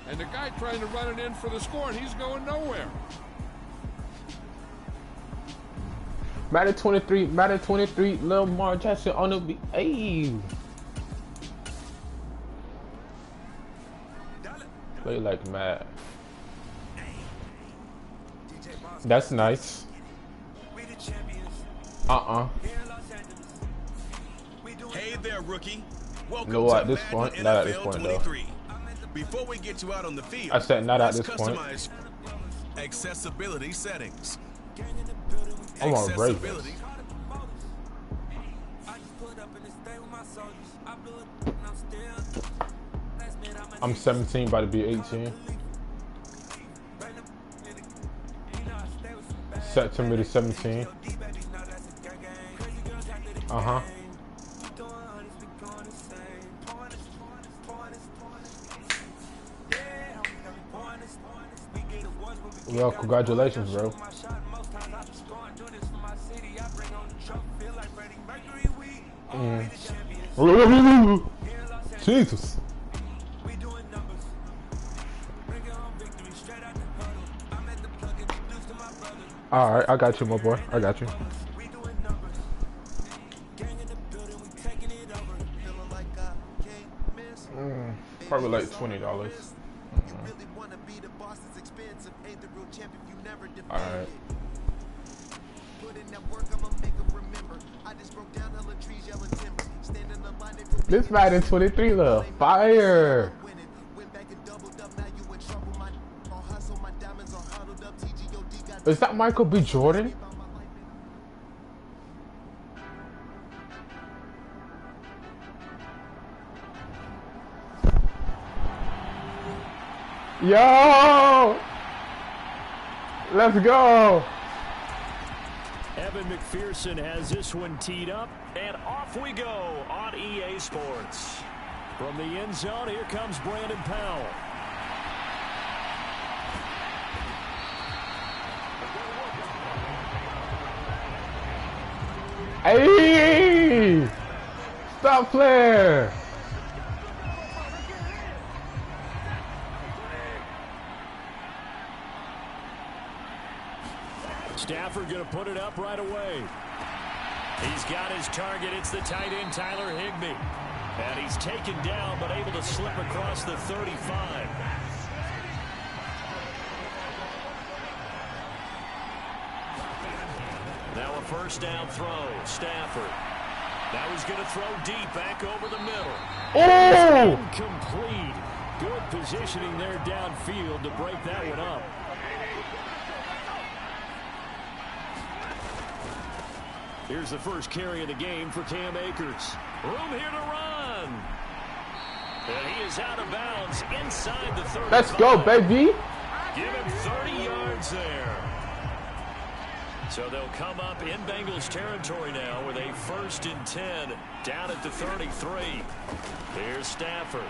And the guy trying to run it in for the score, and he's going nowhere. Madden 23, Lil Mar Jackson on the beat. Hey. Play like mad. That's nice. Hey there, rookie. Welcome No, at to this point, Madden not at this NFL point, though. 23. Before we get you out on the field, I said not at let's this point. customize accessibility settings. I'm on Ravens. I'm 17, about to be 18. September to 17. Well, congratulations, bro. Jesus. Alright, I got you, my boy. I got you. Probably like $20. Alright. This Madden 23 little fire. Is that Michael B. Jordan? Yo! Let's go! Evan McPherson has this one teed up, and off we go on EA Sports. From the end zone, here comes Brandon Powell. Hey! Stop playing! Stafford going to put it up right away. He's got his target. It's the tight end, Tyler Higbee. And he's taken down, but able to slip across the 35. Now a first down throw. Stafford. Now he's going to throw deep back over the middle. Oh! Incomplete. Good positioning there downfield to break that one up. Here's the first carry of the game for Cam Akers. Room here to run. And he is out of bounds inside the 35. Let's go, baby. Give him 30 yards there. So they'll come up in Bengals territory now with a 1st and 10 down at the 33. Here's Stafford.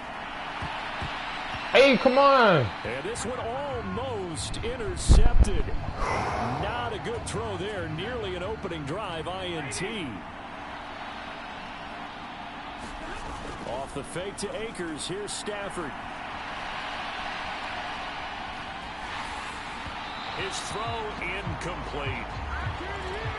Hey, come on. And this one almost intercepted. Not a good throw there. Nearly an opening drive, INT. Off the fake to Akers. Here's Stafford. His throw incomplete.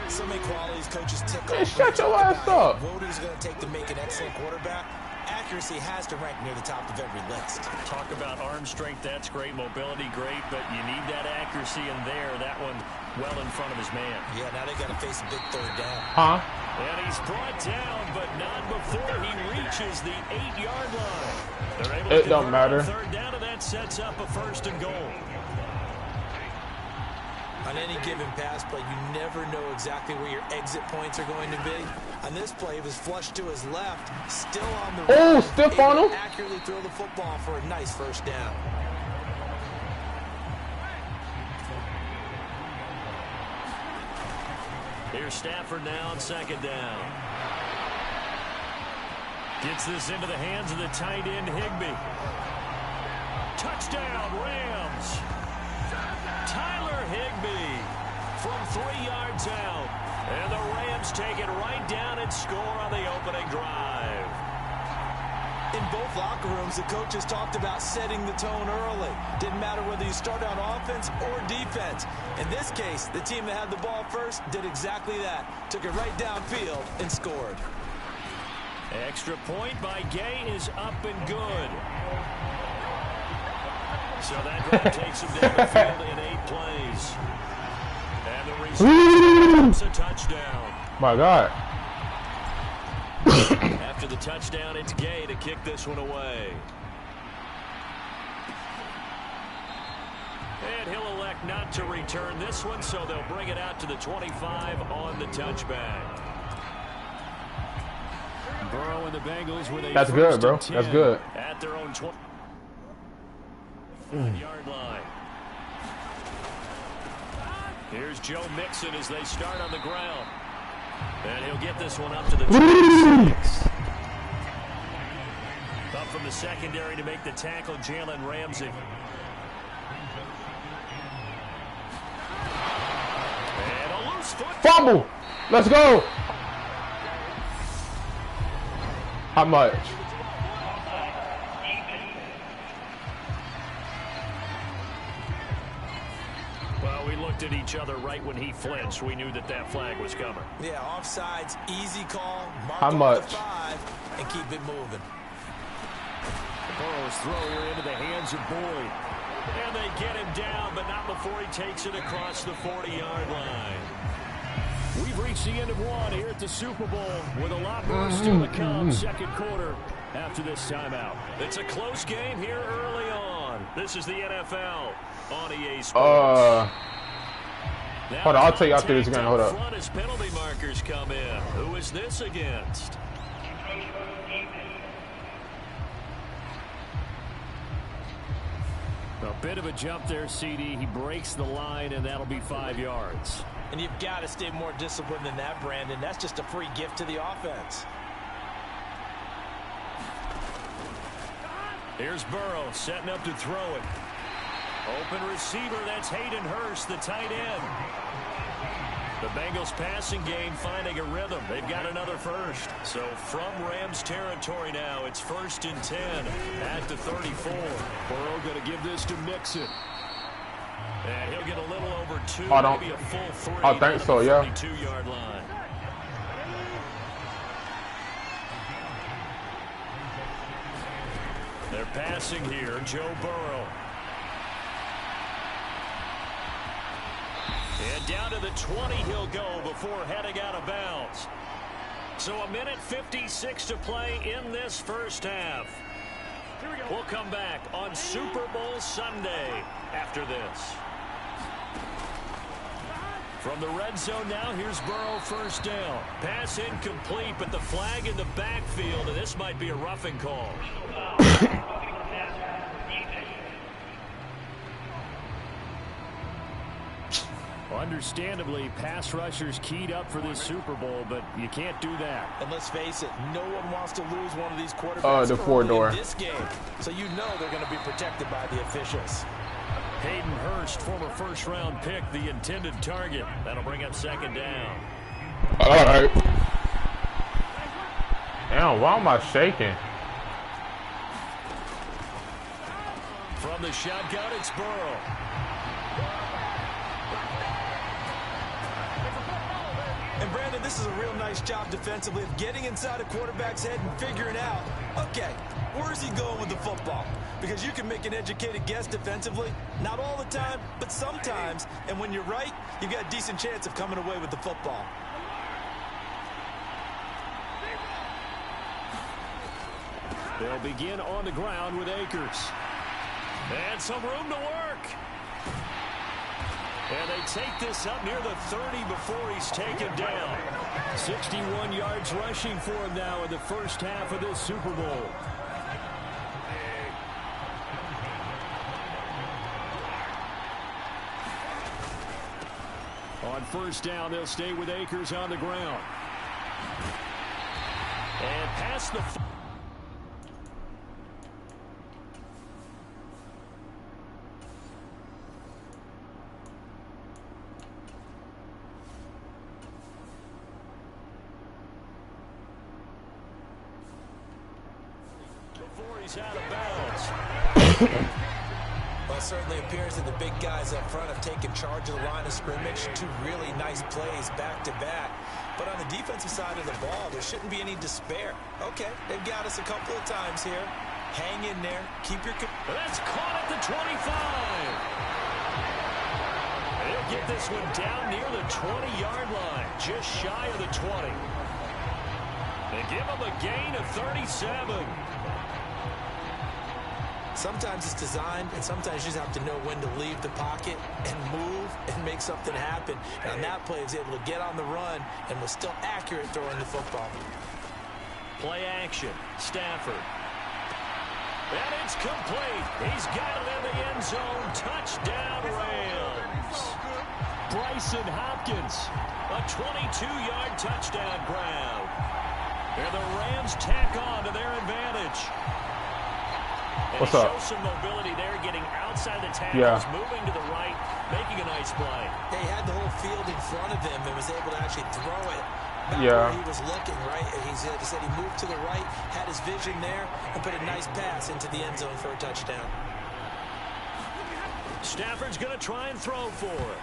So many qualities coaches tick off. Hey, shut your ass up. What is going to take to make an excellent quarterback? Accuracy has to rank near the top of every list. Talk about arm strength, that's great. Mobility, great, but you need that accuracy in there. That one well in front of his man. Yeah, now they got to face a big 3rd down. Huh? And he's brought down, but not before he reaches the 8-yard line. They're able to it don't matter. 3rd down, and that sets up a 1st and goal. On any given pass play, you never know exactly where your exit points are going to be. On this play, it was flushed to his left, still on the right. Oh, stiff on him. Accurately throw the football for a nice 1st down. Here's Stafford now on 2nd down. Gets this into the hands of the tight end, Higbee. Touchdown, Rams. Tyler Higbee from 3 yards out. And the Rams take it right down and score on the opening drive. In both locker rooms, the coaches talked about setting the tone early. Didn't matter whether you started on offense or defense. In this case, the team that had the ball first did exactly that. Took it right downfield and scored. Extra point by Gay is up and good. So that drive takes him down the field in 8 plays. And the receiver is a touchdown. My God. After the touchdown, it's Gay to kick this one away. And he'll elect not to return this one, so they'll bring it out to the 25 on the touchback. Burrow and the Bengals with a That's good, bro. That's good. At their own 20-yard line. Here's Joe Mixon as they start on the ground. And he'll get this one up to the 26. Up from the secondary to make the tackle, Jalen Ramsey. And a loose foot. Fumble. Let's go. How much? Well, we looked at each other right when he flinched. We knew that that flag was coming. Yeah, offsides, easy call. Mark How much? The 5 and keep it moving. Burrow's throw here into the hands of Boyd. And they get him down, but not before he takes it across the 40-yard line. We've reached the end of one here at the Super Bowl with a lot more still to come. Second quarter after this timeout. It's a close game here early on. This is the NFL on EA Sports. Hold on, I'll tell you after this game. Hold up. Front as penalty markers come in. Who is this against? A bit of a jump there, CD. He breaks the line, and that'll be 5 yards. And you've got to stay more disciplined than that, Brandon. That's just a free gift to the offense. Here's Burrow setting up to throw it. Open receiver, that's Hayden Hurst, the tight end. The Bengals passing game finding a rhythm. They've got another first. So from Rams territory now, it's 1st and 10 at the 34. Burrow going to give this to Mixon. And he'll get a little over 2, maybe a full 3. I think so, yeah. 32-yard line. They're passing here, Joe Burrow. And down to the 20 he'll go before heading out of bounds. So 1:56 to play in this first half. We'll come back on Super Bowl Sunday after this. From the red zone now, here's Burrow, first down. Pass incomplete, but the flag in the backfield, and this might be a roughing call. Understandably, pass rushers keyed up for this Super Bowl, but you can't do that. And let's face it, no one wants to lose one of these quarterbacks the 4-door in this game. So you know they're going to be protected by the officials. Hayden Hurst, former first-round pick, the intended target. That'll bring up 2nd down. All right. Damn, why am I shaking? From the shotgun, it's Burrow. And Brandon, this is a real nice job defensively of getting inside a quarterback's head and figuring out, okay, where's he going with the football? Because you can make an educated guess defensively, not all the time, but sometimes. And when you're right, you've got a decent chance of coming away with the football. They'll begin on the ground with Akers. And some room to work. And they take this up near the 30 before he's taken down. 61 yards rushing for him now in the first half of this Super Bowl. On first down, they'll stay with Akers on the ground. And past the... he's out of bounds. Well, it certainly appears that the big guys up front have taken charge of the line of scrimmage. 2 really nice plays back-to-back. But on the defensive side of the ball, there shouldn't be any despair. Okay, they've got us a couple of times here. Hang in there. Keep your... That's caught at the 25. They'll get this one down near the 20-yard line, just shy of the 20. They give them a gain of 37. Sometimes it's designed, and sometimes you just have to know when to leave the pocket and move and make something happen. And on that play, he was able to get on the run and was still accurate throwing the football. Play action. Stafford. And it's complete. He's got it in the end zone. Touchdown, Rams. Bryson Hopkins. A 22-yard touchdown grab. And the Rams tack on to their advantage. What's up? Show some mobility there, getting outside the tackles, moving to the right, making a nice play. He had the whole field in front of him and was able to actually throw it back where he was looking, right? He said he moved to the right, had his vision there, and put a nice pass into the end zone for a touchdown. Stafford's going to try and throw for it.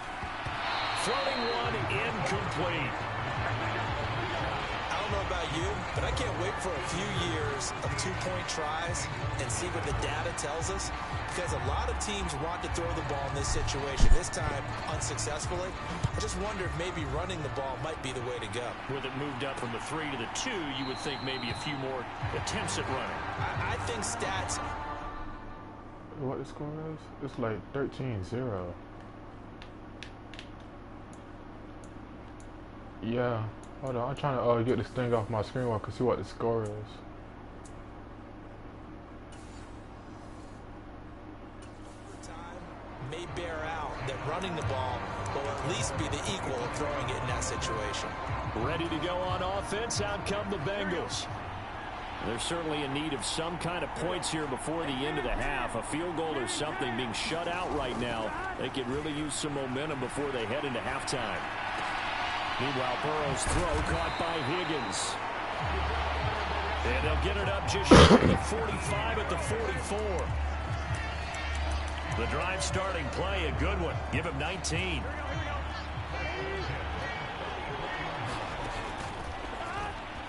Floating one, incomplete. I don't know about you, but I can't wait for a few years of 2-point tries and see what the data tells us, because a lot of teams want to throw the ball in this situation, this time unsuccessfully. I just wonder if maybe running the ball might be the way to go. With it moved up from the 3 to the 2, you would think maybe a few more attempts at running. I think stats... What the score is? It's like 13-0. Yeah. Hold on, I'm trying to get this thing off my screen where I can see what the score is. Time may bear out that running the ball will at least be the equal of throwing it in that situation. Ready to go on offense, out come the Bengals. They're certainly in need of some kind of points here before the end of the half. A field goal or something being shut out right now. They could really use some momentum before they head into halftime. Meanwhile, Burrow's throw caught by Higgins. And they'll get it up just short of the 45 at the 44. The drive starting play, a good one. Give him 19.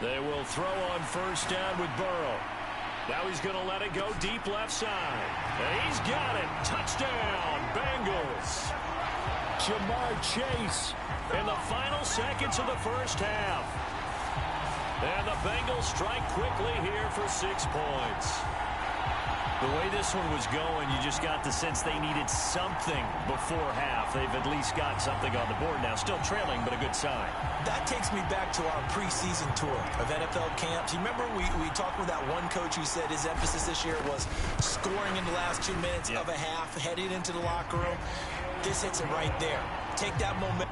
They will throw on first down with Burrow. Now he's going to let it go deep left side. And he's got it. Touchdown, Bengals. Jamar Chase in the final seconds of the first half. And the Bengals strike quickly here for 6 points. The way this one was going, you just got the sense they needed something before half. They've at least got something on the board now. Still trailing, but a good sign. That takes me back to our preseason tour of NFL camps. You remember we talked with that one coach who said his emphasis this year was scoring in the last 2 minutes of a half, heading into the locker room. This hits it right there. Take that moment.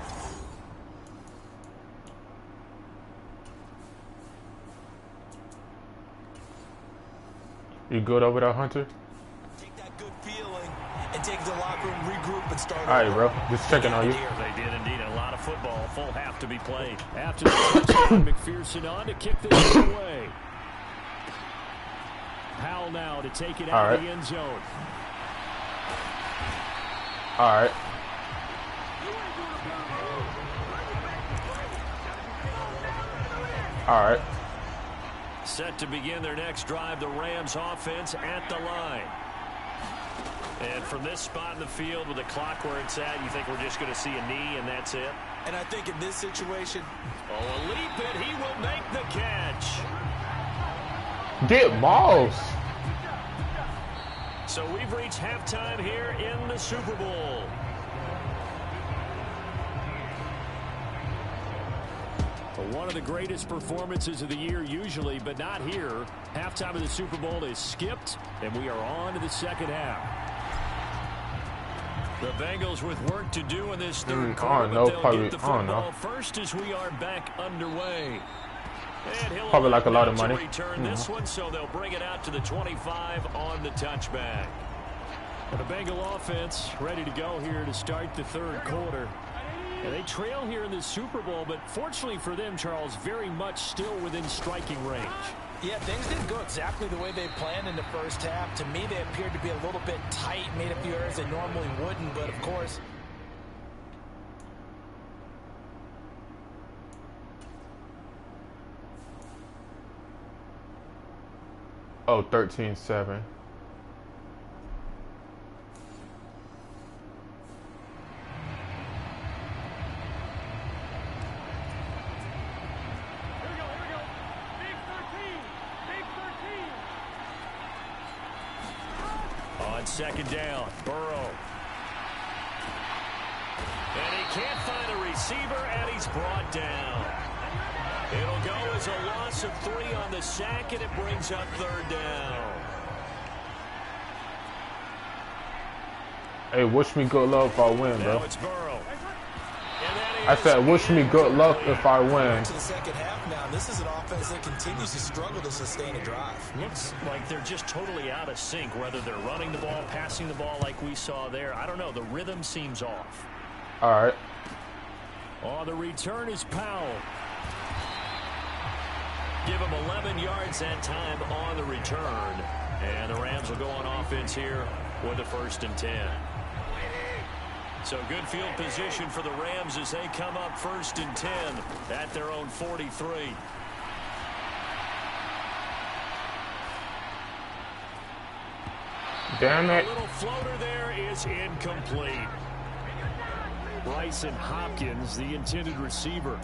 You good over there, Hunter? Take that good feeling and take it to the locker room, regroup, and start. All right, bro. Just checking on you. They did indeed. A lot of football. Full half to be played. After the touchdown, McPherson on to kick this away. Powell now to take it out of the end zone. All right. All right. Set to begin their next drive, the Rams offense at the line. And from this spot in the field with the clock where it's at, you think we're just going to see a knee and that's it? And I think in this situation... Oh, a leap and he will make the catch. Get balls. So we've reached halftime here in the Super Bowl. One of the greatest performances of the year usually, but not here. Halftime of the Super Bowl is skipped, and we are on to the second half. The Bengals with work to do in this third quarter, but they'll get the football first as we are back underway. And he'll probably like a lot of money. Return this one, so they'll bring it out to the 25 on the touchback. And the Bengal offense ready to go here to start the third quarter. And they trail here in the Super Bowl, but fortunately for them, Charles, very much still within striking range. Yeah, things didn't go exactly the way they planned in the first half. To me, they appeared to be a little bit tight, made a few errors they normally wouldn't, but of course... Oh, 13-7. On second down, Burrow. And he can't find a receiver, and he's brought down. It'll go as a loss of 3 on the sack, and it brings up third down. Hey, wish me good luck if I win, bro. Now it's Burrow. I said, wish me good luck if I win. To the second half now, this is an offense that continues to struggle to sustain a drive. Looks like they're just totally out of sync, whether they're running the ball, passing the ball like we saw there. I don't know. The rhythm seems off. All right. On the return is Powell. Give him 11 yards that time on the return. And the Rams will go on offense here with a 1st and 10. So good field position for the Rams as they come up 1st and 10 at their own 43. Damn it. A little floater there is incomplete. Bryson Hopkins, the intended receiver.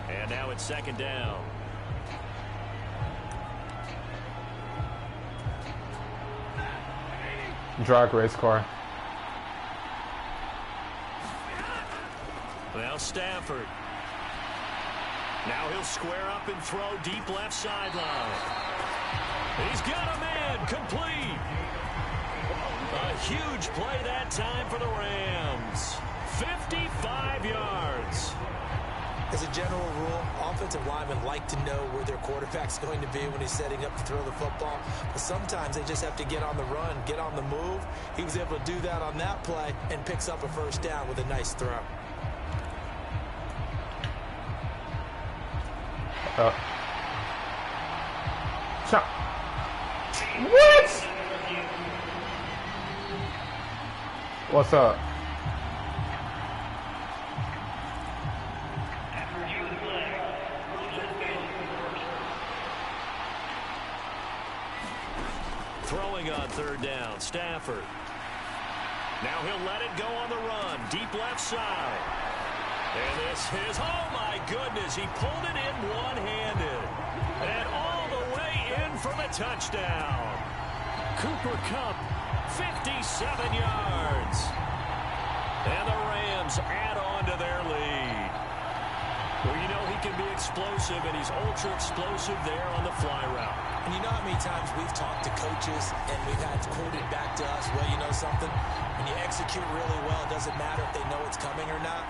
And now it's 2nd down. Drag race car. Now Stafford. Now he'll square up and throw deep left sideline. He's got a man complete. A huge play that time for the Rams. 55 yards. As a general rule, offensive linemen like to know where their quarterback's going to be when he's setting up to throw the football. But sometimes they just have to get on the run, get on the move. He was able to do that on that play and picks up a 1st down with a nice throw. What? What's up? Throwing on 3rd down, Stafford. Now he'll let it go on the run, deep left side. And this is, oh my goodness, he pulled it in one-handed. And all the way in for the touchdown. Cooper Kupp, 57 yards. And the Rams add on to their lead. Well, you know he can be explosive, and he's ultra-explosive there on the fly route. And you know how many times we've talked to coaches and we've had quoted back to us, well, you know something? When you execute really well, it doesn't matter if they know it's coming or not.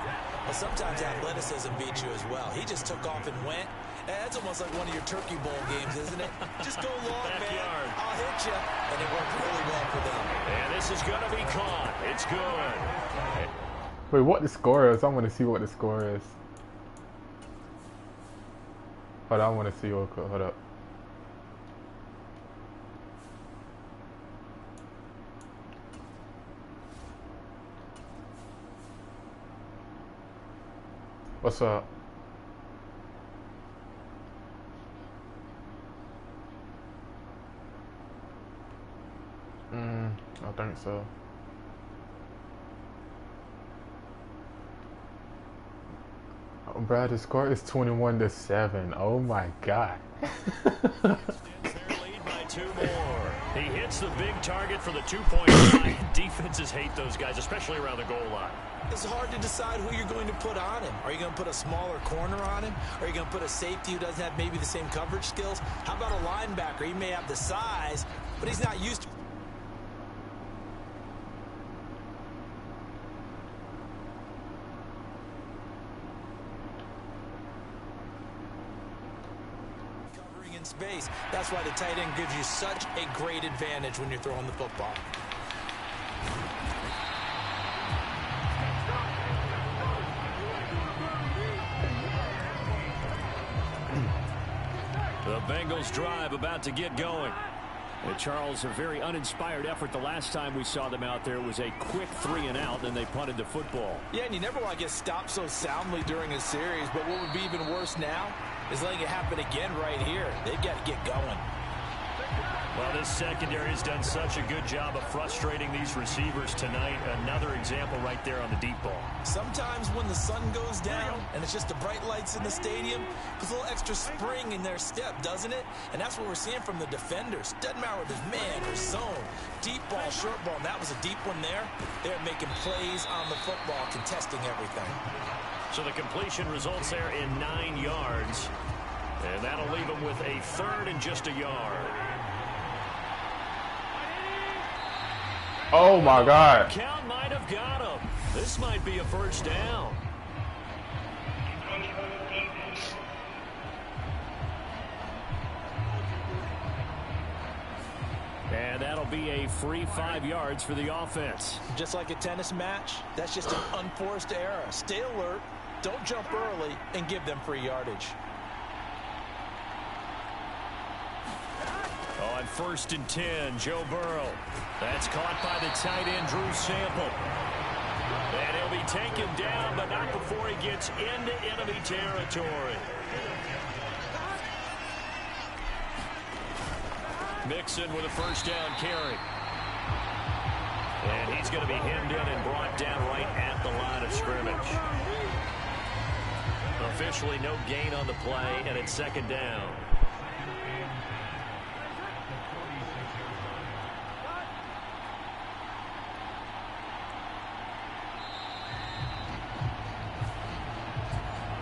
Well, sometimes athleticism beats you as well. He just took off and went. That's almost like one of your Turkey Bowl games, isn't it? Just go long, man. I'll hit you. And it worked really well for them. And this is going to be caught. It's good. Wait, what the score is? I want to see what the score is. Hold on, I want to see what. Hold up. What's up? I think so. Oh, Brad, the score is 21-7. Oh my God. Their lead by 2 more. He hits the big target for the 2-point line. Defenses hate those guys, especially around the goal line. It's hard to decide who you're going to put on him. Are you going to put a smaller corner on him? Are you going to put a safety who doesn't have maybe the same coverage skills? How about a linebacker? He may have the size, but he's not used to covering in space. That's why the tight end gives you such a great advantage when you're throwing the football. The Bengals drive about to get going. Charles, a very uninspired effort. The last time we saw them out there was a quick 3-and-out, and they punted the football. Yeah, and you never want to get stopped so soundly during a series, but what would be even worse now is letting it happen again right here. They've got to get going. Well, this secondary has done such a good job of frustrating these receivers tonight. Another example right there on the deep ball. Sometimes when the sun goes down and it's just the bright lights in the stadium, puts a little extra spring in their step, doesn't it? And that's what we're seeing from the defenders. Doesn't matter whether it's man or zone, deep ball, short ball. And that was a deep one there. They're making plays on the football, contesting everything. So the completion results there in 9 yards. And that'll leave them with a 3rd and just a yard. Oh my God. Count might have got him. This might be a first down. And that'll be a free 5 yards for the offense. Just like a tennis match, that's just an unforced error. Stay alert, don't jump early, and give them free yardage. On 1st and 10, Joe Burrow. That's caught by the tight end, Drew Sample. And he'll be taken down, but not before he gets into enemy territory. Mixon with a first down carry. And he's going to be hemmed in and brought down right at the line of scrimmage. Officially no gain on the play, and it's 2nd down.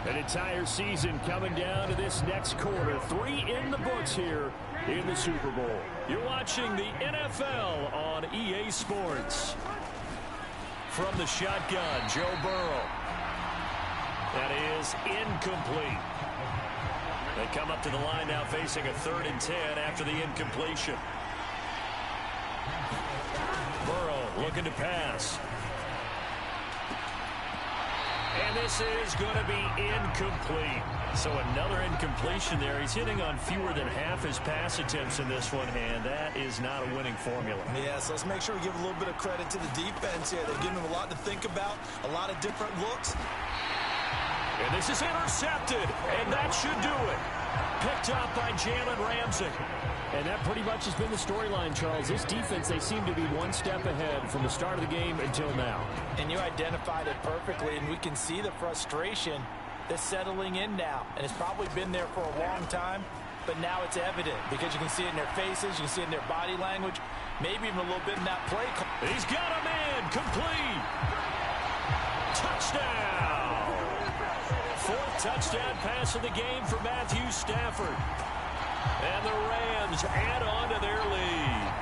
An entire season coming down to this next quarter. 3 in the books here in the Super Bowl. You're watching the NFL on EA Sports. From the shotgun, Joe Burrow. That is incomplete. They come up to the line now facing a 3rd and 10 after the incompletion. Burrow looking to pass. And this is going to be incomplete. So another incompletion there. He's hitting on fewer than half his pass attempts in this one, and that is not a winning formula. Yeah, so let's make sure we give a little bit of credit to the defense here. They've given him a lot to think about, a lot of different looks. And this is intercepted, and that should do it. Picked up by Jalen Ramsey. And that pretty much has been the storyline, Charles. This defense, they seem to be one step ahead from the start of the game until now. And you identified it perfectly, and we can see the frustration that's settling in now. And it's probably been there for a long time, but now it's evident because you can see it in their faces, you can see it in their body language, maybe even a little bit in that play call. He's got a man, complete. Touchdown. 4th touchdown pass of the game for Matthew Stafford. And the Rams add on to their lead.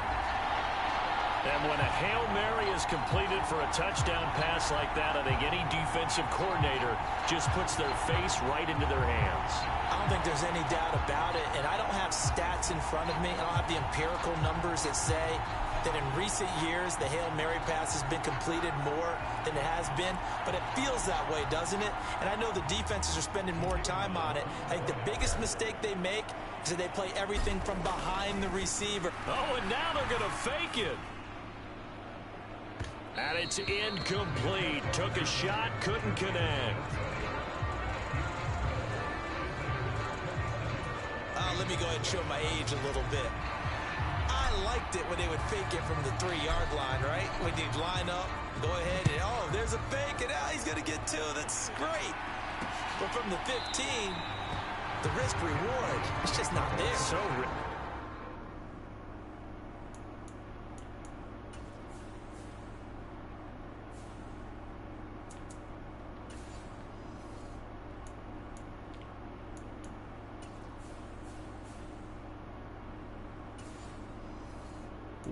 And when a Hail Mary is completed for a touchdown pass like that, I think any defensive coordinator just puts their face right into their hands. I don't think there's any doubt about it, and I don't have stats in front of me. I don't have the empirical numbers that say that in recent years the Hail Mary pass has been completed more than it has been, but it feels that way, doesn't it? And I know the defenses are spending more time on it. I think the biggest mistake they make is that they play everything from behind the receiver. Oh, and now they're going to fake it. And it's incomplete. Took a shot, couldn't connect. Let me go ahead and show my age a little bit. I liked it when they would fake it from the 3-yard line, right? When you'd line up, go ahead, and oh, there's a fake, and now he's going to get 2. That's great. But from the 15, the risk-reward, it's just not there. So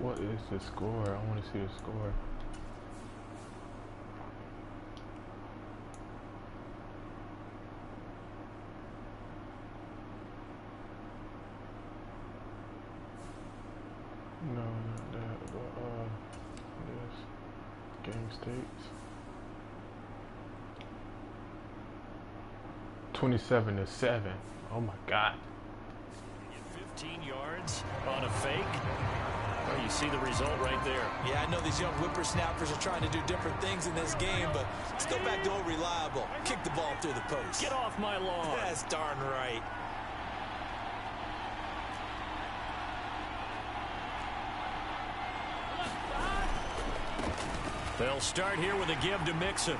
What is the score? I want to see the score. No, not that, but this game states 27-7. Oh my God. 15 yards on a fake. Well, you see the result right there. Yeah, I know these young whippersnappers are trying to do different things in this game, but let's go back to old reliable. Kick the ball through the post. Get off my lawn. That's darn right. They'll start here with a give to Mixon.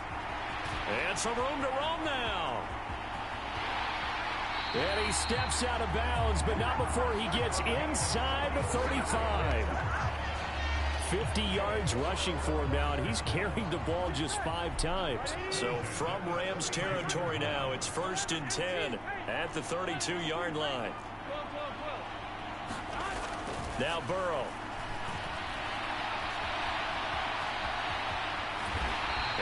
And some room to roam now. And he steps out of bounds, but not before he gets inside the 35. 50 yards rushing for him now, and he's carried the ball just 5 times. So from Rams territory now, it's 1st and 10 at the 32-yard line. Now Burrow.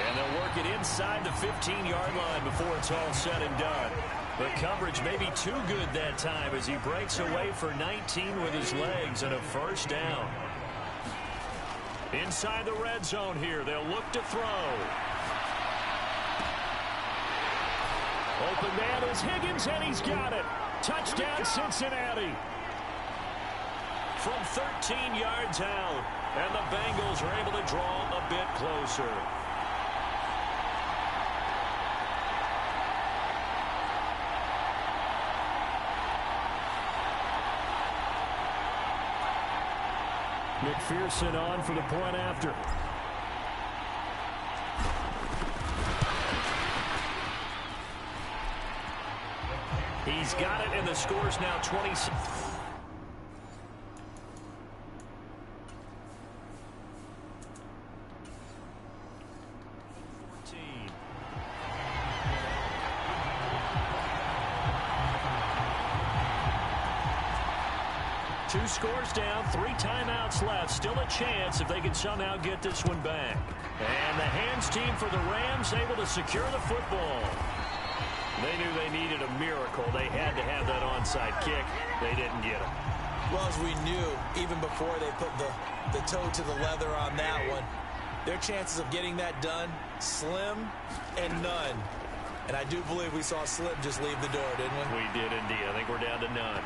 And they'll work it inside the 15-yard line before it's all said and done. The coverage may be too good that time as he breaks away for 19 with his legs and a 1st down. Inside the red zone here, they'll look to throw. Open man is Higgins, and he's got it. Touchdown, Cincinnati. From 13 yards out, and the Bengals are able to draw a bit closer. McPherson on for the point after. He's got it, and the score's now 26. Two scores down, 3 timeouts left. Still a chance if they can somehow get this one back. And the hands team for the Rams able to secure the football. They knew they needed a miracle. They had to have that onside kick. They didn't get it. Well, as we knew, even before they put the toe to the leather on that one, their chances of getting that done, slim and none. And I do believe we saw Slim just leave the door, didn't we? We did indeed. I think we're down to none.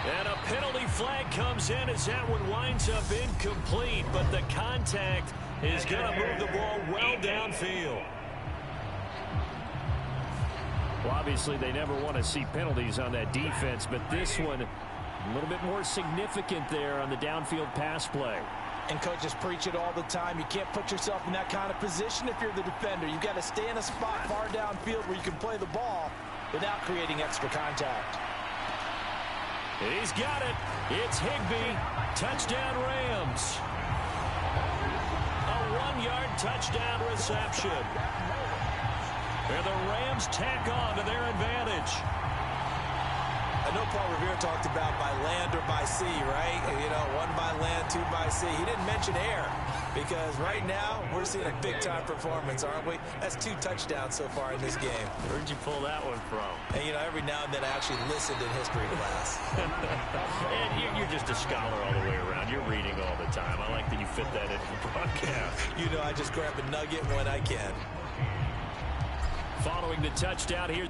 And a penalty flag comes in as that one winds up incomplete, but the contact is going to move the ball well downfield. Well, obviously, they never want to see penalties on that defense, but this one a little bit more significant there on the downfield pass play. And coaches preach it all the time. You can't put yourself in that kind of position if you're the defender. You've got to stay in a spot far downfield where you can play the ball without creating extra contact. He's got it. It's Higbee. Touchdown, Rams. A 1-yard touchdown reception. And the Rams tack on to their advantage. I know Paul Revere talked about by land or by sea, right? You know, 1 by land, 2 by sea. He didn't mention air because right now we're seeing a big-time performance, aren't we? That's 2 touchdowns so far in this game. Where'd you pull that one from? And, you know, every now and then I actually listened in history class. And you're just a scholar all the way around. You're reading all the time. I like that you fit that into the broadcast. You know, I just grab a nugget when I can. Following the touchdown here.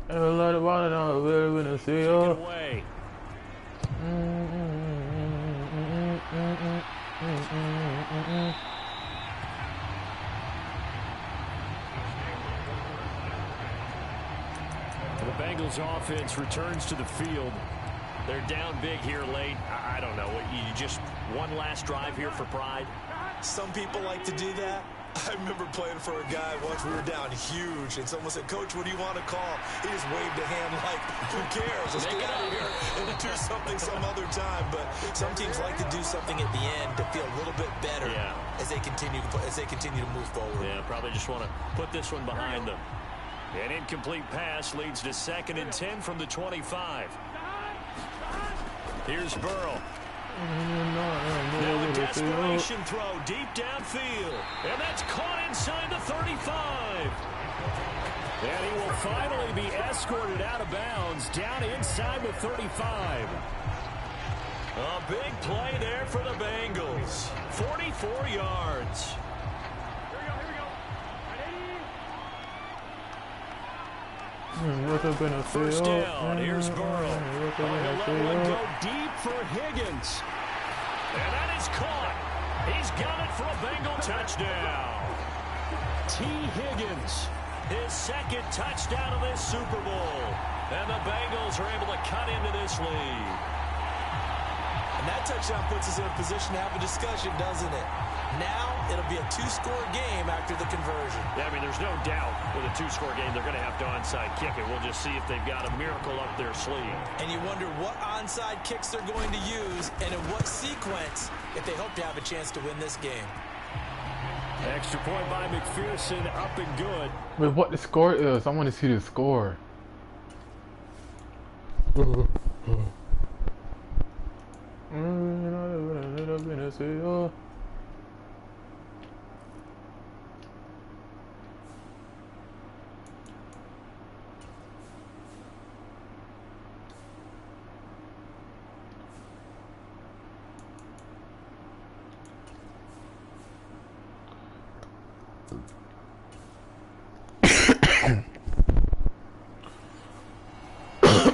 A lot of water now, we're gonna see you. Away. The Bengals offense returns to the field. They're down big here late. I don't know. You just one last drive here for pride? Some people like to do that. I remember playing for a guy once. We were down huge, and someone said, "Coach, what do you want to call?" He just waved a hand like, "Who cares? Let's get out of here and do something some other time." But some teams like to do something at the end to feel a little bit better as they continue to move forward. Yeah, probably just want to put this one behind them. An incomplete pass leads to 2nd and 10 from the 25. Here's Burrow. Now a desperation throw deep downfield. And that's caught inside the 35. And he will finally be escorted out of bounds down inside the 35. A big play there for the Bengals. 44 yards. First down. Here's Burrow. He'll let one go deep for Higgins. And that is caught. He's got it for a Bengal touchdown. T. Higgins, his second touchdown of this Super Bowl. And the Bengals are able to cut into this lead. And that touchdown puts us in a position to have a discussion, doesn't it? Now it'll be a two-score game after the conversion. Yeah, I mean, there's no doubt with a two-score game they're going to have to onside kick it. We'll just see if they've got a miracle up their sleeve. And you wonder what onside kicks they're going to use and in what sequence if they hope to have a chance to win this game. Extra point by McPherson, up and good. But what the score is, I want to see the score.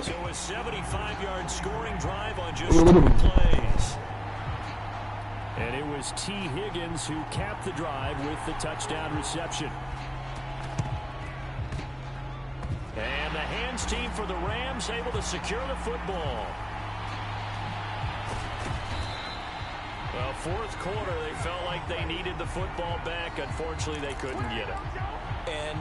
So a 75-yard scoring drive on just 2 plays. And it was T. Higgins who capped the drive with the touchdown reception. And the hands team for the Rams able to secure the football. Well, fourth quarter, they felt like they needed the football back. Unfortunately, they couldn't get it. And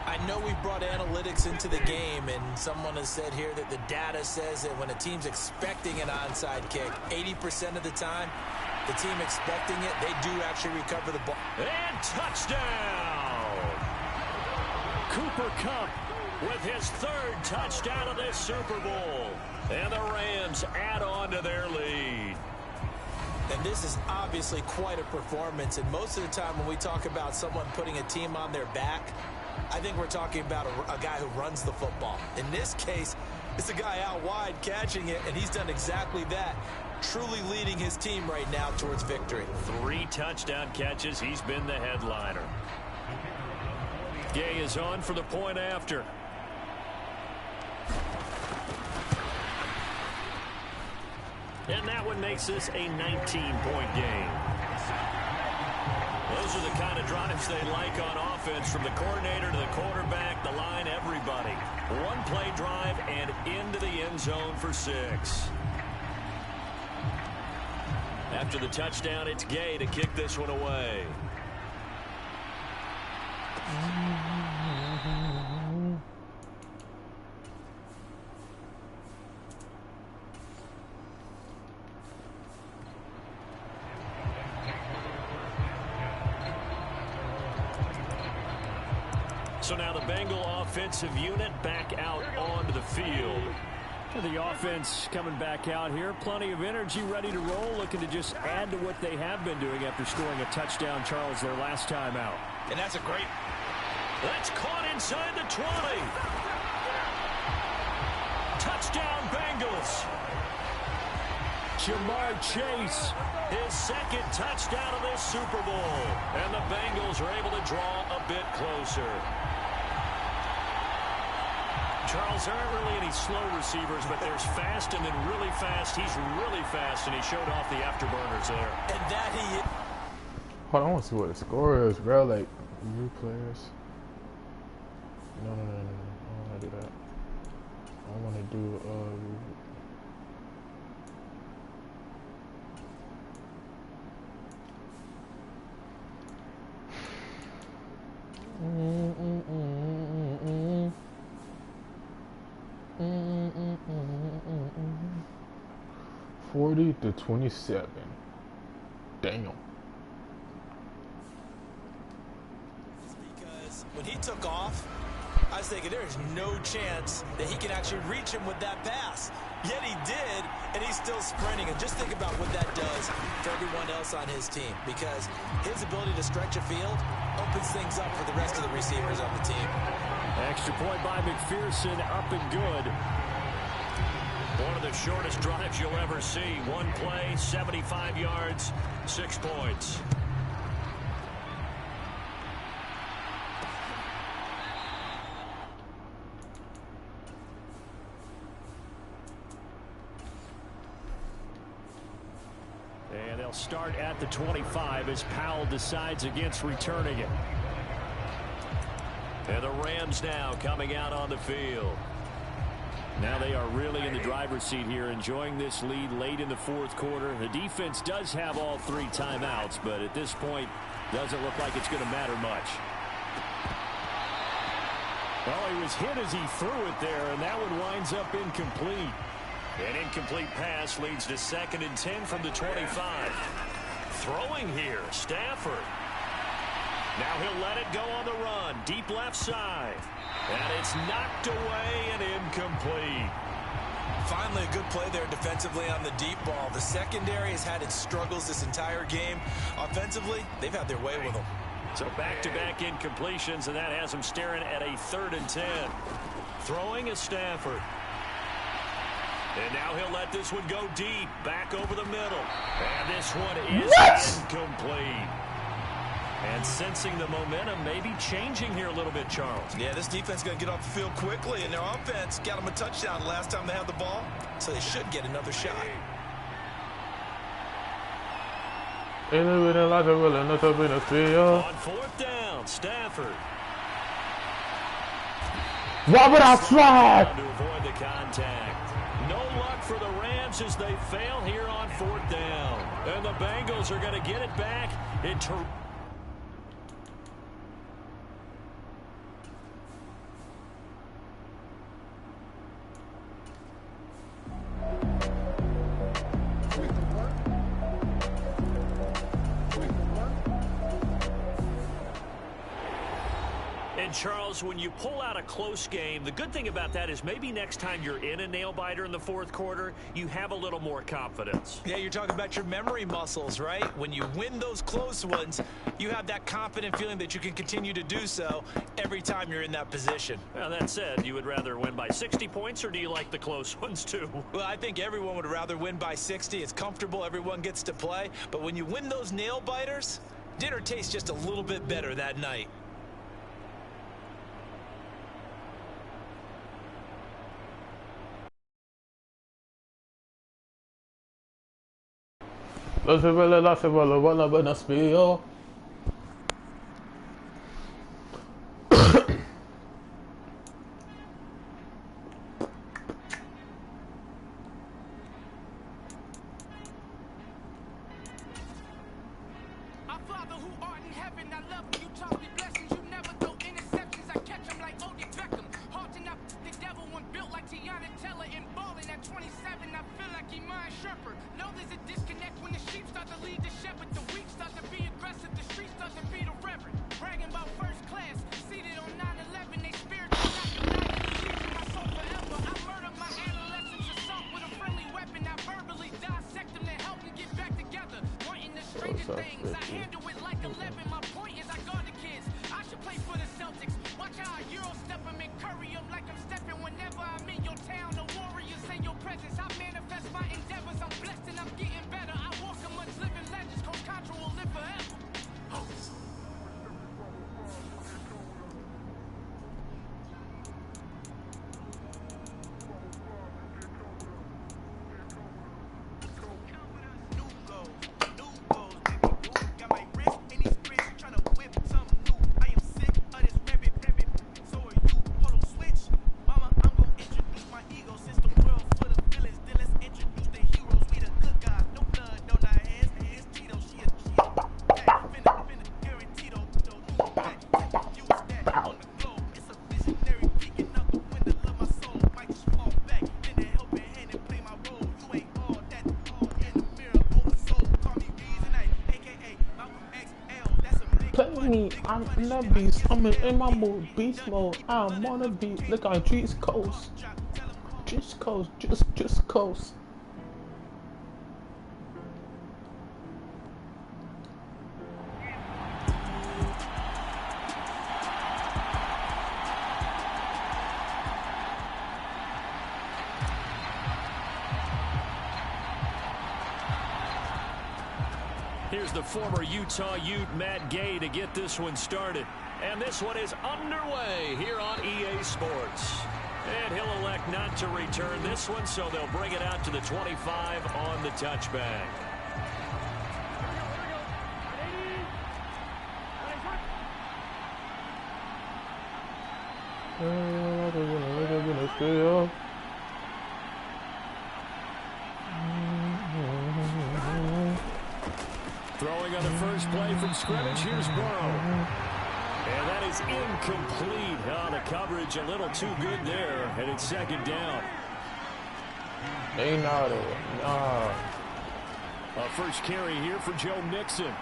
I know we brought analytics into the game, and someone has said here that the data says that when a team's expecting an onside kick, 80% of the time, the team expecting it, they do actually recover the ball. And touchdown! Cooper Kupp with his third touchdown of this Super Bowl. And the Rams add on to their lead. And this is obviously quite a performance. And most of the time when we talk about someone putting a team on their back, I think we're talking about a guy who runs the football. In this case, it's a guy out wide catching it, and he's done exactly that, truly leading his team right now towards victory. 3 touchdown catches. He's been the headliner. Gay is on for the point after. And that one makes this a 19-point game. Those are the kind of drives they like on offense, from the coordinator to the quarterback, the line, everybody. One-play drive and into the end zone for 6. After the touchdown, it's Gay to kick this one away. So now the Bengal offensive unit back out onto the field. The offense coming back out here. Plenty of energy, ready to roll, looking to just add to what they have been doing after scoring a touchdown, Charles, their last time out. And that's a great... That's caught inside the 20. Touchdown, Bengals. Jamar Chase, his second touchdown of this Super Bowl. And the Bengals are able to draw a bit closer. Charles, there aren't really any slow receivers, but there's fast and then really fast. He's really fast, and he showed off the afterburners there. And that he... Hold on, I want to see what the score is, bro. Like, new players. No. I don't want to do that. I want to do, $40-27. Damn. Because when he took off, I was thinking there is no chance that he can actually reach him with that pass. Yet he did, and he's still sprinting. And just think about what that does for everyone else on his team, because his ability to stretch a field opens things up for the rest of the receivers on the team. Extra point by McPherson, up and good. One of the shortest drives you'll ever see. One play, 75 yards, 6 points. And they'll start at the 25 as Powell decides against returning it. And the Rams now coming out on the field. Now they are really in the driver's seat here, enjoying this lead late in the fourth quarter. The defense does have all 3 timeouts, but at this point, doesn't look like it's going to matter much. Well, he was hit as he threw it there, and that one winds up incomplete. An incomplete pass leads to 2nd and 10 from the 25. Throwing here, Stafford. Now he'll let it go on the run. Deep left side. And it's knocked away and incomplete. Finally, a good play there defensively on the deep ball. The secondary has had its struggles this entire game. Offensively, they've had their way with them. So back-to-back incompletions, and that has them staring at a 3rd and 10. Throwing is Stafford. And now he'll let this one go deep, back over the middle. And this one is incomplete. And sensing the momentum maybe changing here a little bit, Charles. Yeah, this defense is going to get off the field quickly, and their offense got them a touchdown last time they had the ball, so they should get another shot. On 4th down, Stafford. Why would I slide? To avoid the contact. No luck for the Rams as they fail here on 4th down. And the Bengals are going to get it back into... Charles, when you pull out a close game, the good thing about that is maybe next time you're in a nail-biter in the fourth quarter, you have a little more confidence. Yeah, you're talking about your memory muscles, right? When you win those close ones, you have that confident feeling that you can continue to do so every time you're in that position. Well, that said, you would rather win by 60 points, or do you like the close ones too? Well, I think everyone would rather win by 60. It's comfortable. Everyone gets to play. But when you win those nail-biters, dinner tastes just a little bit better that night. Buenos Días. I'm in that beast. I'm in my mode, beast mode. I'm on a beat. Look on East Coast. Just coast. Just coast. Here's the former Utah Ute, Matt Gay, to get this one started. And this one is underway here on EA Sports. And he'll elect not to return this one, so they'll bring it out to the 25 on the touchback. Throwing on the first play from scrimmage, here's Burrow. And that is incomplete. Oh, the coverage a little too good there, and it's second down. They know that. Nah. A first carry here for Joe Mixon.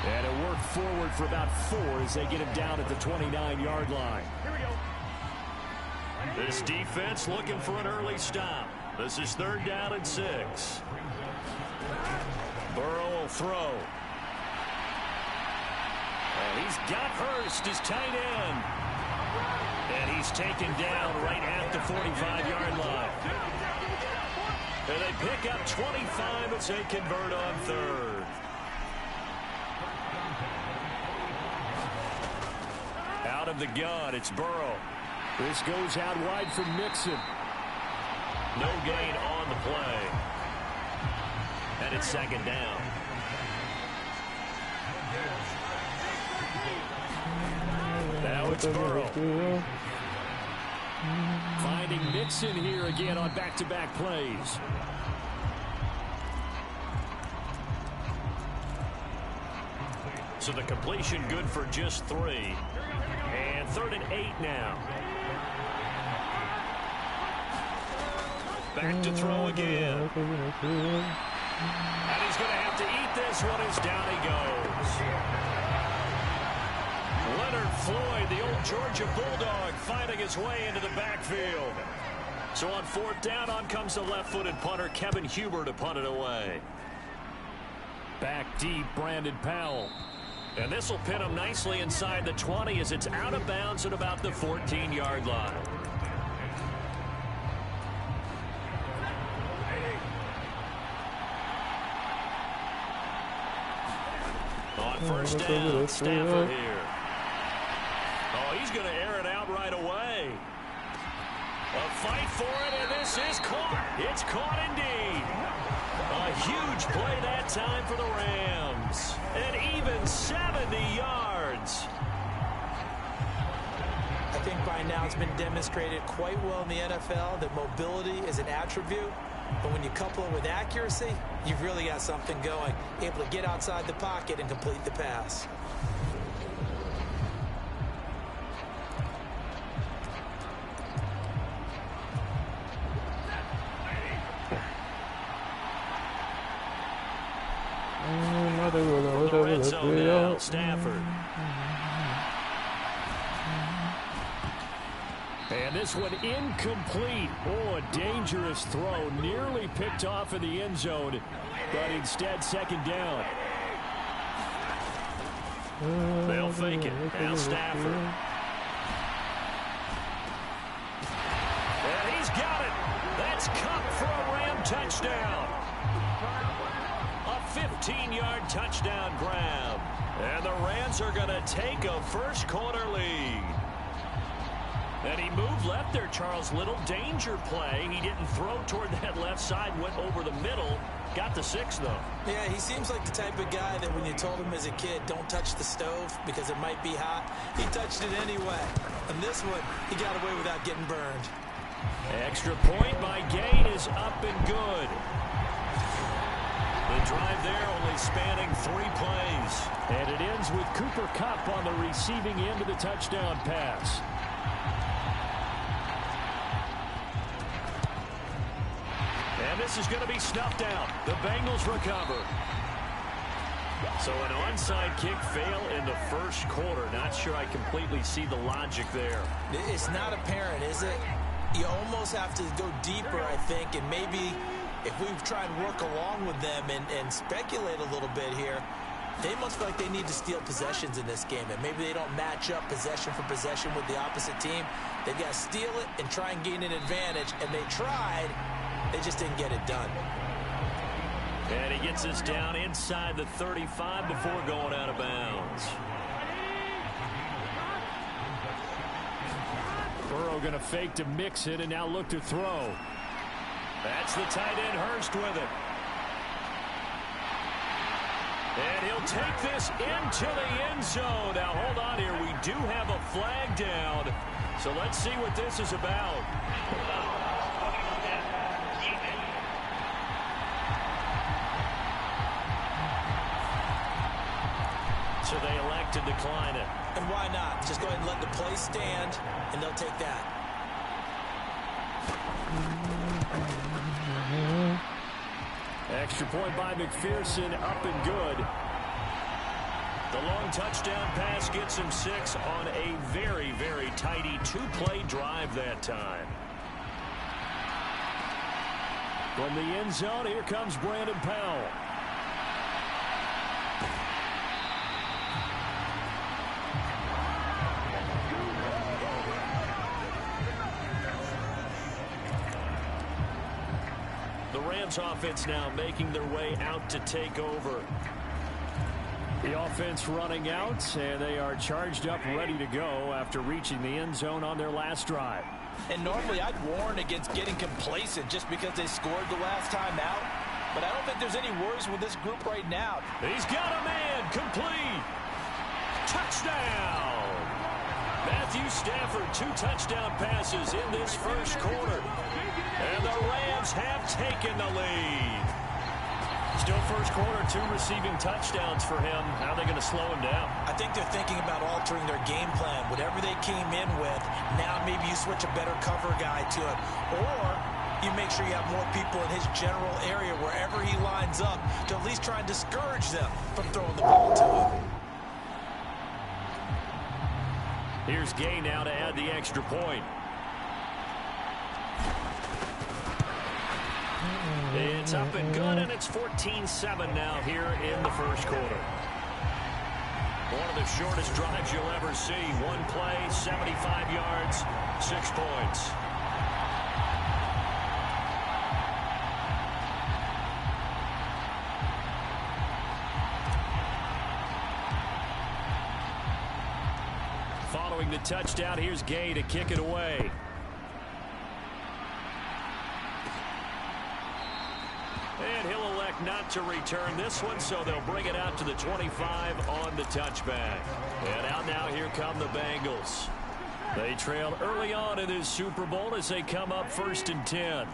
And it worked forward for about 4 as they get him down at the 29-yard line. This defense looking for an early stop. This is 3rd down and 6. Burrow will throw. And he's got Hurst, his tight end. And he's taken down right at the 45-yard line. And they pick up 25 as they convert on 3rd. Out of the gun, it's Burrow. This goes out wide for Mixon. No gain on the play. And it's 2nd down. Now it's Burrow. Finding Mixon here again on back-to-back plays. So the completion good for just 3. And 3rd and 8 now. Back to throw again. And he's going to have to eat this one as down he goes. Leonard Floyd, the old Georgia Bulldog, finding his way into the backfield. So on 4th down, on comes the left-footed punter, Kevin Huber, to punt it away. Back deep, Brandon Powell. And this will pin him nicely inside the 20 as it's out of bounds at about the 14-yard line. On 1st down, Stafford here. Oh, he's going to air it out right away. A fight for it, and this is caught. It's caught indeed. A huge play that time for the Rams. And even 70 yards. I think by now it's been demonstrated quite well in the NFL that mobility is an attribute. But when you couple it with accuracy, you've really got something going. Able to get outside the pocket and complete the pass. Red zone now, Stafford. And this one incomplete. Oh, a dangerous throw. Nearly picked off in the end zone, but instead 2nd down. They'll fake it. Now Stafford. And he's got it. That's Cup for a Ram touchdown. A 15-yard touchdown grab. And the Rams are going to take a first-quarter lead. And he moved left there, Charles Little. Danger play. He didn't throw toward that left side, went over the middle. Got the 6, though. Yeah, he seems like the type of guy that when you told him as a kid, don't touch the stove because it might be hot, he touched it anyway. And this one, he got away without getting burned. Extra point by Gain is up and good. The drive there only spanning 3 plays. And it ends with Cooper Kupp on the receiving end of the touchdown pass. And this is going to be snuffed out. The Bengals recover. So an onside kick fail in the first quarter. Not sure I completely see the logic there. It's not apparent, is it? You almost have to go deeper, I think, and maybe if we try and work along with them and speculate a little bit here, they must feel like they need to steal possessions in this game, and maybe they don't match up possession for possession with the opposite team. They've got to steal it and try and gain an advantage, and they tried. They just didn't get it done. And he gets us down inside the 35 before going out of bounds. Burrow going to fake to mix it and now look to throw. That's the tight end Hurst with it. And he'll take this into the end zone. Now, hold on here. We do have a flag down. So let's see what this is about. So they elect to decline it. And why not? Just go ahead and let the play stand, and they'll take that. Extra point by McPherson, up and good. The long touchdown pass gets him 6 on a very, very tidy two-play drive that time. From the end zone, here comes Brandon Powell. The Rams offense now making their way out to take over. The offense running out, and they are charged up, ready to go after reaching the end zone on their last drive. And normally I'd warn against getting complacent just because they scored the last time out. But I don't think there's any worries with this group right now. He's got a man, complete. Touchdown. Matthew Stafford, 2 touchdown passes in this first quarter. And the Rams have taken the lead. Still first quarter, 2 receiving touchdowns for him. How are they going to slow him down? I think they're thinking about altering their game plan. Whatever they came in with, now maybe you switch a better cover guy to it. Or you make sure you have more people in his general area wherever he lines up to at least try and discourage them from throwing the ball to him. Here's Gay now to add the extra point. It's up and good, and it's 14-7 now here in the first quarter. One of the shortest drives you'll ever see. One play, 75 yards, 6 points. Following the touchdown, here's Gay to kick it away. And he'll elect not to return this one, so they'll bring it out to the 25 on the touchback. And out now, here come the Bengals. They trailed early on in this Super Bowl as they come up 1st and 10.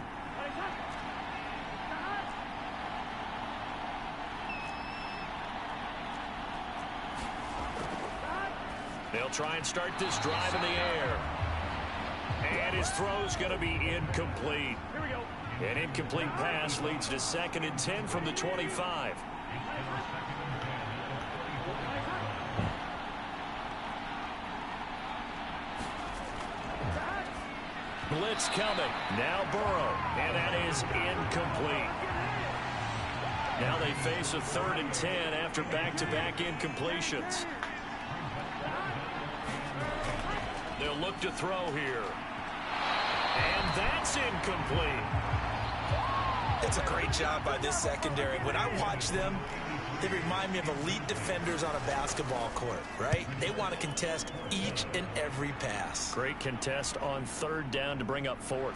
They'll try and start this drive in the air. And his throw's going to be incomplete. Here we go. An incomplete pass leads to 2nd and 10 from the 25. Blitz coming. Now Burrow. And that is incomplete. Now they face a 3rd and 10 after back-to-back incompletions. They'll look to throw here. And that's incomplete. It's a great job by this secondary. When I watch them, they remind me of elite defenders on a basketball court, right? They want to contest each and every pass. Great contest on 3rd down to bring up 4th.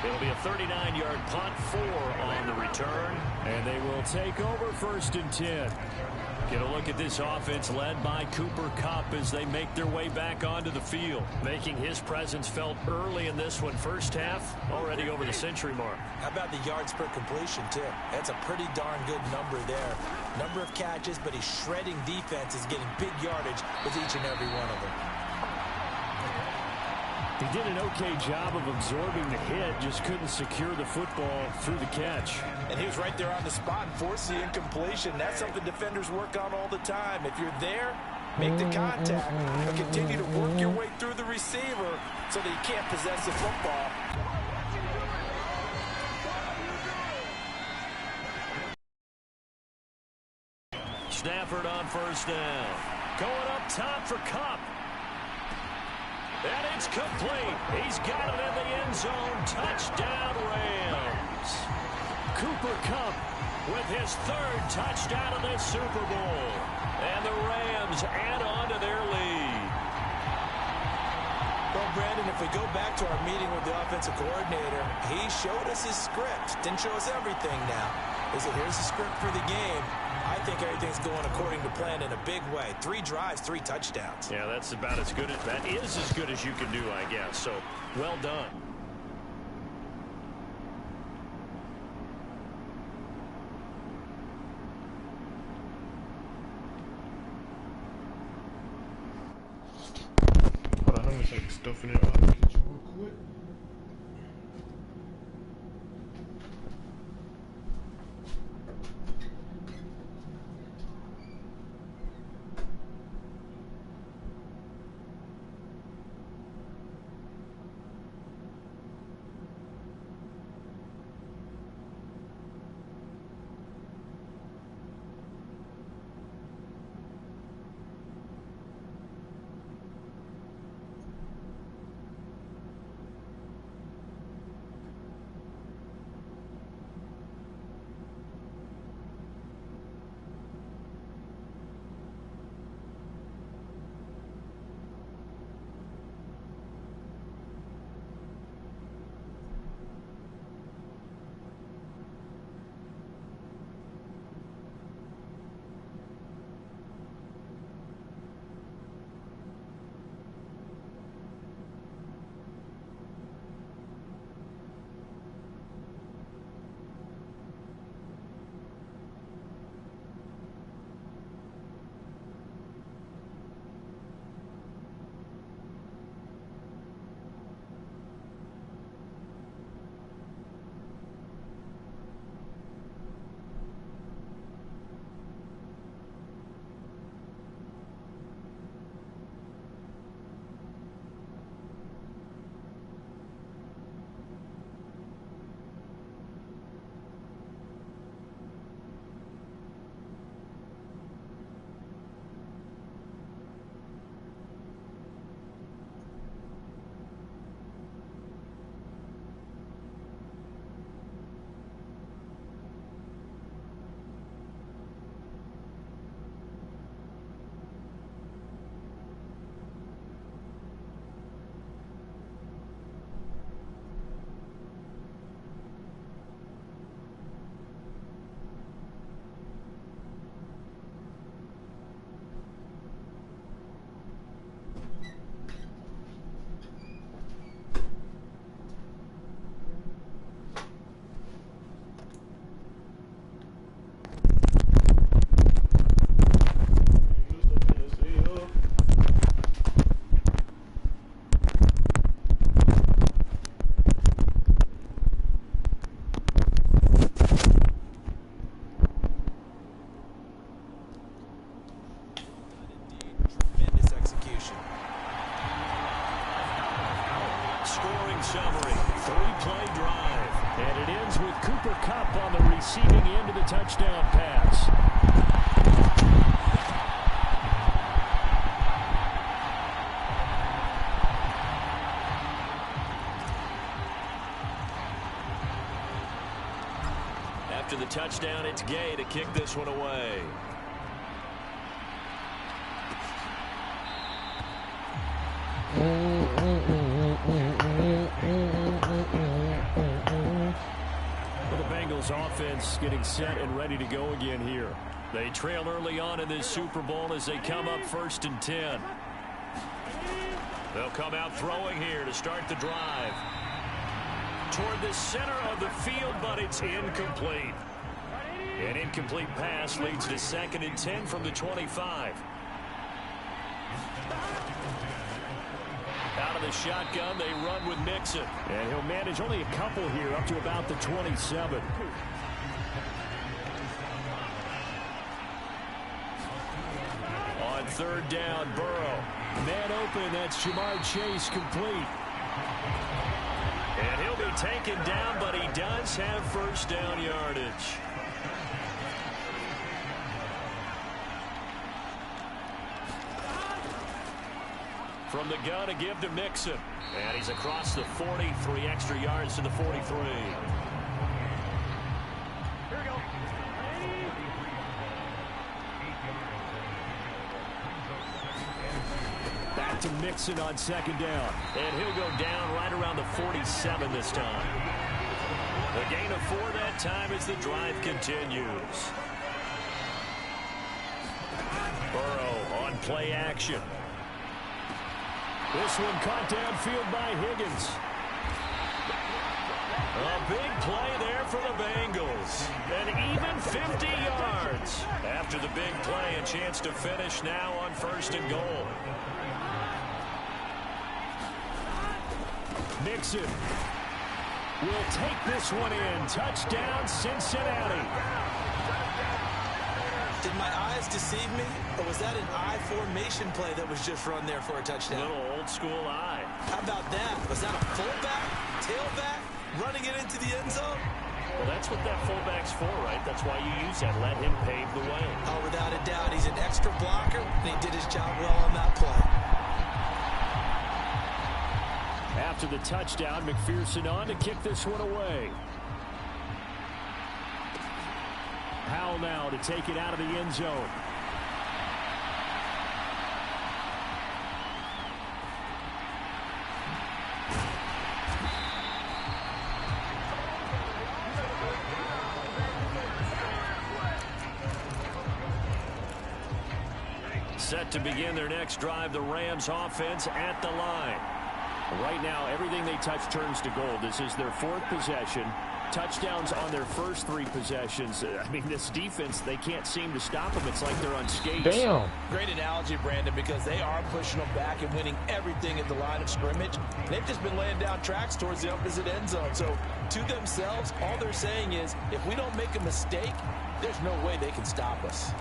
It'll be a 39-yard punt, 4 on the return, and they will take over 1st and 10. Get a look at this offense led by Cooper Kupp as they make their way back onto the field, making his presence felt early in this one. First half, already over the century mark. How about the yards per completion, too? That's a pretty darn good number there. Number of catches, but he's shredding defenses, getting big yardage with each and every one of them. He did an okay job of absorbing the hit, just couldn't secure the football through the catch. And he was right there on the spot and forced the incompletion. That's something defenders work on all the time. If you're there, make the contact, but continue to work your way through the receiver so that you can't possess the football. Stafford on 1st down. Going up top for Kupp. And it's complete. He's got it in the end zone. Touchdown, Rams. Cooper Kupp with his 3rd touchdown of this Super Bowl. And the Rams add on to their lead. Well, Well, Brandon, if we go back to our meeting with the offensive coordinator, he showed us his script. Didn't show us everything now. He said, here's the script for the game. I think everything's going according to plan in a big way. 3 drives, 3 touchdowns. Yeah, that's about as good as that is as good as you can do, I guess. So, well done. Hold on, let me take stuff in there out of the kitchen real quick. Summary, 3-play drive. And it ends with Cooper Kupp on the receiving end of the touchdown pass. After the touchdown, it's Gay to kick this one away. The Bengals offense getting set and ready to go again here. They trail early on in this Super Bowl as they come up 1st and 10. They'll come out throwing here to start the drive. Toward the center of the field, but it's incomplete. An incomplete pass leads to 2nd and 10 from the 25. Out of the shotgun, they run with Mixon. And he'll manage only a couple here up to about the 27. On 3rd down, Burrow. Man open, that's Jamar Chase complete. And he'll be taken down, but he does have 1st down yardage. From the gun, a give to Mixon. And he's across the 40, 3 extra yards to the 43. Here we go. Back to Mixon on second down. And he'll go down right around the 47 this time. The gain of 4 that time as the drive continues. Burrow on play action. This one caught downfield by Higgins. A big play there for the Bengals. An even 50 yards. After the big play, a chance to finish now on 1st and goal. Mixon will take this one in. Touchdown, Cincinnati. Did my eyes deceive me, or was that an I formation play that was just run there for a touchdown? Little old school eye. How about that? Was that a fullback, tailback, running it into the end zone? Well, that's what that fullback's for, right? That's why you use that. Let him pave the way. Oh, without a doubt. He's an extra blocker, and he did his job well on that play. After the touchdown, McPherson on to kick this one away. Powell now to take it out of the end zone. Set to begin their next drive, the Rams offense at the line. Right now, everything they touch turns to gold. This is their 4th possession. Touchdowns on their first 3 possessions. I mean, this defense, they can't seem to stop them. It's like they're on skates. Damn. Great analogy, Brandon, because they are pushing them back and winning everything at the line of scrimmage. They've just been laying down tracks towards the opposite end zone. So, to themselves, all they're saying is, if we don't make a mistake, there's no way they can stop us.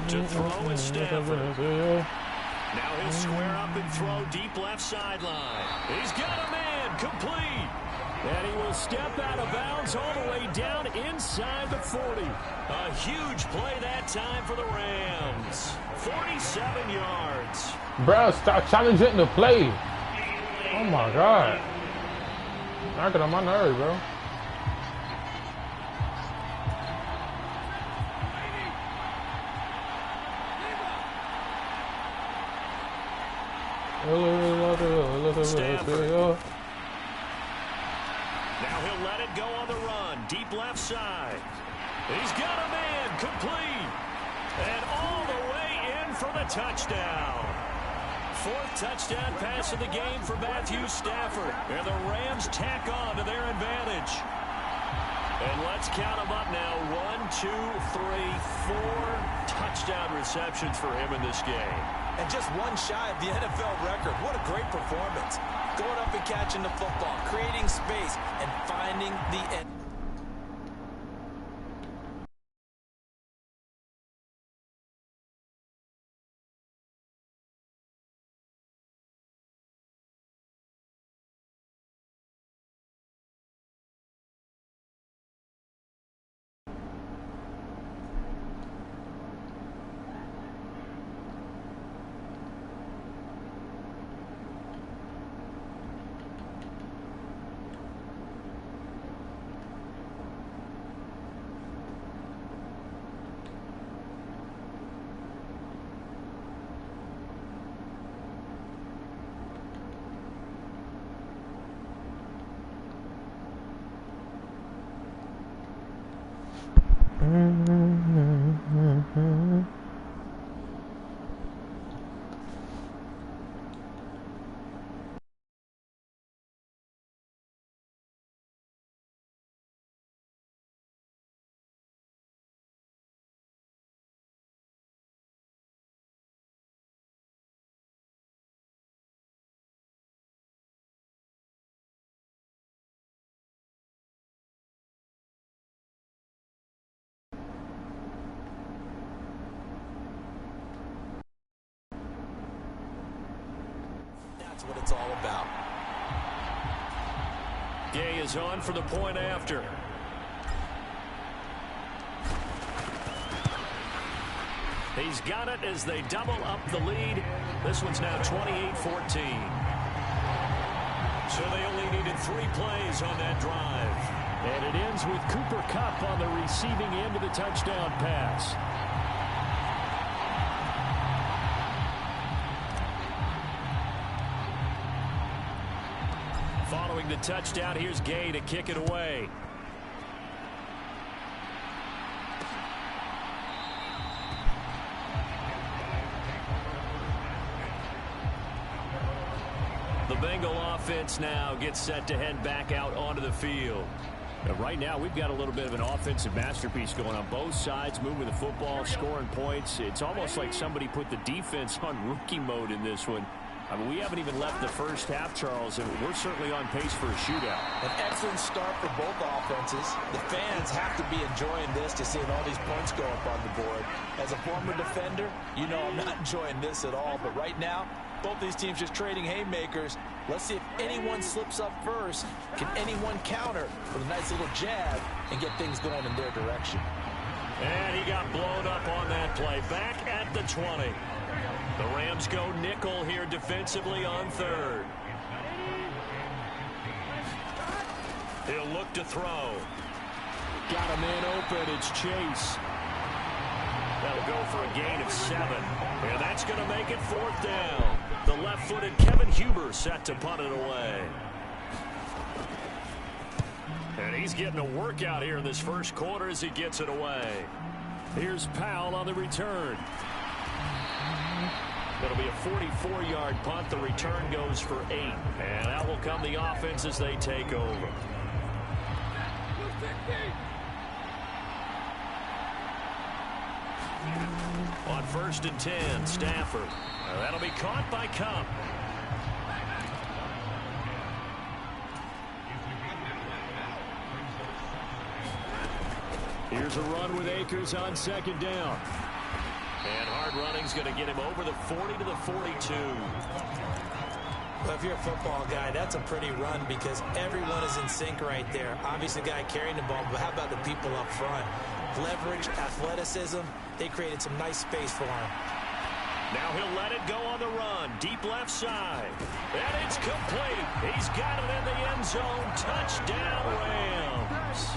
To throw is Stafford. Now he'll square up and throw deep left sideline. He's got a man complete. And he will step out of bounds all the way down inside the 40. A huge play that time for the Rams. 47 yards. Bro, stop challenging the play. Oh my God. I get on my nerves, bro. Stafford. Now he'll let it go on the run. Deep left side. He's got a man complete. And all the way in for the touchdown. 4th touchdown pass of the game for Matthew Stafford. And the Rams tack on to their advantage. And let's count them up now. 1, 2, 3, 4 touchdown receptions for him in this game. And just one shy of the NFL record. What a great performance. Going up and catching the football, creating space, and finding the end. That's what it's all about. Gay is on for the point after. He's got it as they double up the lead. This one's now 28-14. So they only needed 3 plays on that drive. And it ends with Cooper Kupp on the receiving end of the touchdown pass. Following the touchdown, here's Gay to kick it away. The Bengal offense now gets set to head back out onto the field. And right now, we've got a little bit of an offensive masterpiece going on both sides, moving the football, scoring points. It's almost like somebody put the defense on rookie mode in this one. I mean, we haven't even left the first half, Charles, and we're certainly on pace for a shootout. An excellent start for both offenses. The fans have to be enjoying this to seeing all these points go up on the board. As a former defender, you know I'm not enjoying this at all. But right now, both these teams just trading haymakers. Let's see if anyone slips up first. Can anyone counter with a nice little jab and get things going in their direction? And he got blown up on that play. Back at the 20. The Rams go nickel here defensively on third. He'll look to throw. Got a man open. It's Chase. That'll go for a gain of 7. And that's going to make it 4th down. The left-footed Kevin Huber set to punt it away. And he's getting a workout here in this first quarter as he gets it away. Here's Powell on the return. It'll be a 44-yard punt. The return goes for 8. And out will come the offense as they take over. On 1st and 10, Stafford. That'll be caught by Kupp. Here's a run with Akers on 2nd down. And hard running's going to get him over the 40 to the 42. Well, if you're a football guy, that's a pretty run because everyone is in sync right there. Obviously, the guy carrying the ball, but how about the people up front? Leverage, athleticism, they created some nice space for him. Now he'll let it go on the run. Deep left side. And it's complete. He's got it in the end zone. Touchdown, Rams.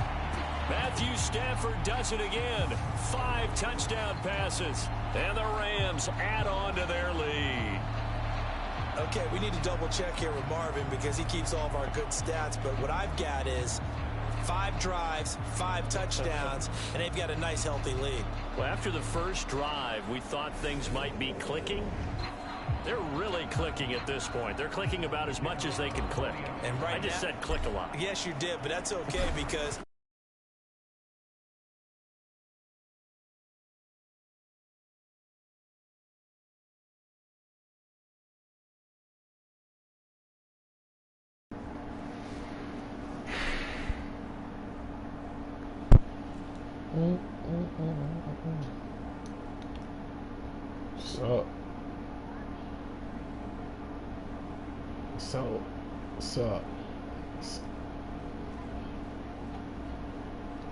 Matthew Stafford does it again. 5 touchdown passes. And the Rams add on to their lead. Okay, we need to double check here with Marvin because he keeps all of our good stats. But what I've got is 5 drives, 5 touchdowns, and they've got a nice, healthy lead. Well, after the first drive, we thought things might be clicking. They're really clicking at this point. They're clicking about as much as they can click. And right I just now, said click a lot. Yes, you did, but that's okay because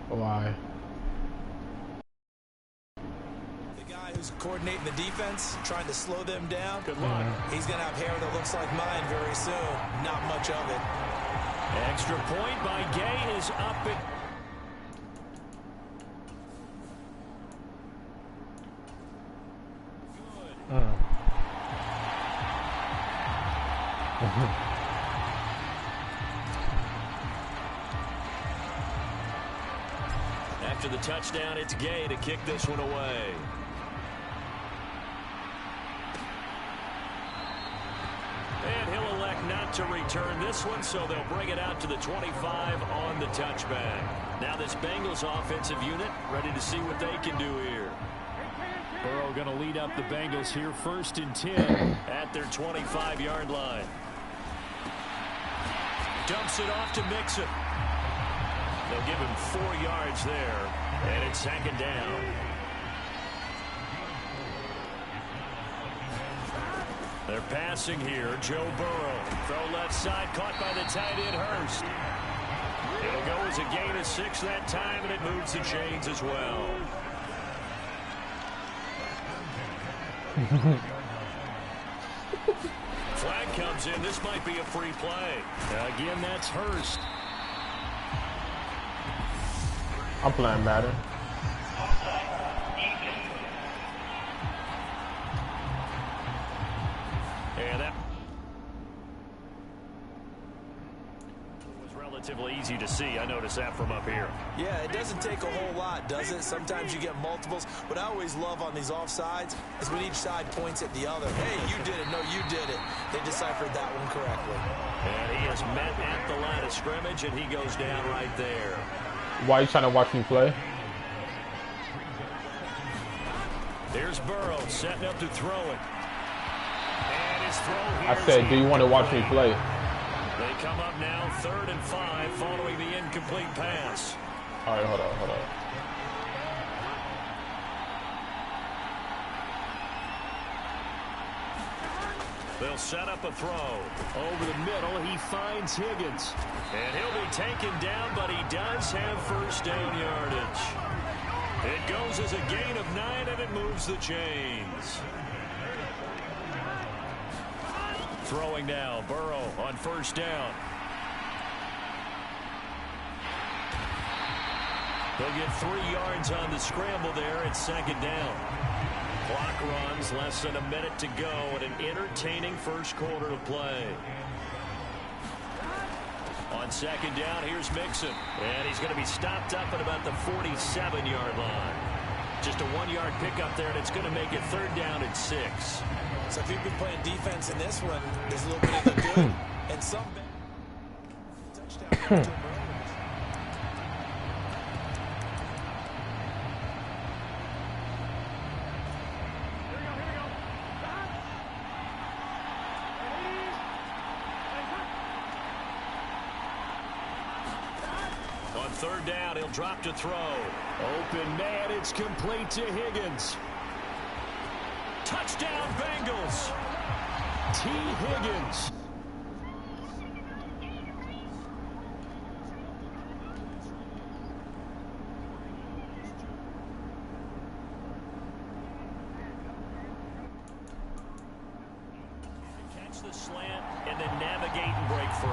Why? the guy who's coordinating the defense, trying to slow them down, Good luck. he's going to have hair that looks like mine very soon. Not much of it. Extra point by Gay is up. After the touchdown, it's Gay to kick this one away. And he'll elect not to return this one, so they'll bring it out to the 25 on the touchback. Now this Bengals offensive unit ready to see what they can do here. Burrow going to lead up the Bengals here 1st and 10 at their 25-yard line. Dumps it off to Mixon. They'll give him 4 yards there, and it's 2nd down. They're passing here. Joe Burrow. Throw left side, caught by the tight end, Hurst. It'll go as a gain of 6 that time, and it moves the chains as well. Flag comes in. This might be a free play. Again, that's Hurst. I'm playing Madden. And that was relatively easy to see. I noticed that from up here. Yeah, it doesn't take a whole lot, does it? Sometimes you get multiples. What I always love on these offsides is when each side points at the other. Hey, you did it. No, you did it. They deciphered that one correctly. And he is met at the line of scrimmage, and he goes down right there. Why are you trying to watch me play? Here's Burrow setting up to throw it. And his throw here. I said, do you want to watch me play? They come up now 3rd and 5 following the incomplete pass. All right, hold on. They'll set up a throw. Over the middle, he finds Higgins. And he'll be taken down, but he does have first down yardage. It goes as a gain of 9, and it moves the chains. Throwing now, Burrow on first down. They'll get 3 yards on the scramble there at 2nd down. Clock runs, less than a minute to go, and an entertaining first quarter to play. On 2nd down, here's Mixon. And he's going to be stopped up at about the 47-yard line. Just a 1-yard pickup there, and it's going to make it 3rd down and 6. So if you've been playing defense in this one, there's a little bit of the good and some bad. Touchdown. On 3rd down, he'll drop to throw. Open man, it's complete to Higgins. Touchdown, Bengals. T. Higgins. Catch the slant and then navigate and break free.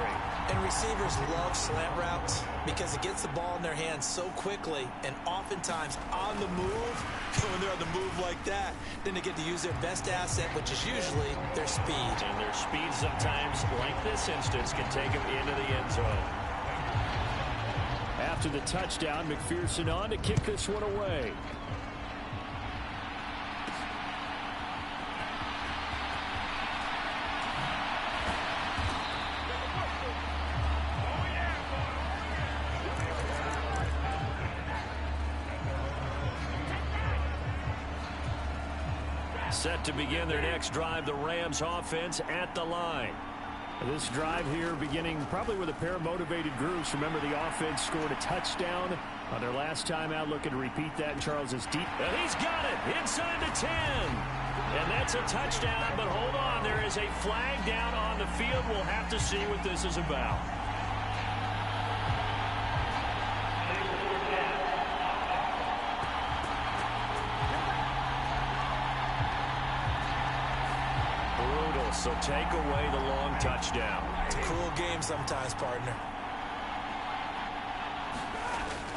And receivers love slant routes because it gets the ball in their hands so quickly and oftentimes on the move. When they're on the move like that, then they get to use their best asset, which is usually their speed. And their speed sometimes, like this instance, can take them into the end zone. After the touchdown, McPherson on to kick this one away. Set to begin their next drive, the Rams offense at the line. This drive here beginning probably with a pair of motivated groups. Remember, the offense scored a touchdown on their last time out. Looking to repeat that in Charles's deep. And he's got it inside the 10. And that's a touchdown, but hold on. There is a flag down on the field. We'll have to see what this is about. So take away the long touchdown. It's a cruel game sometimes, partner.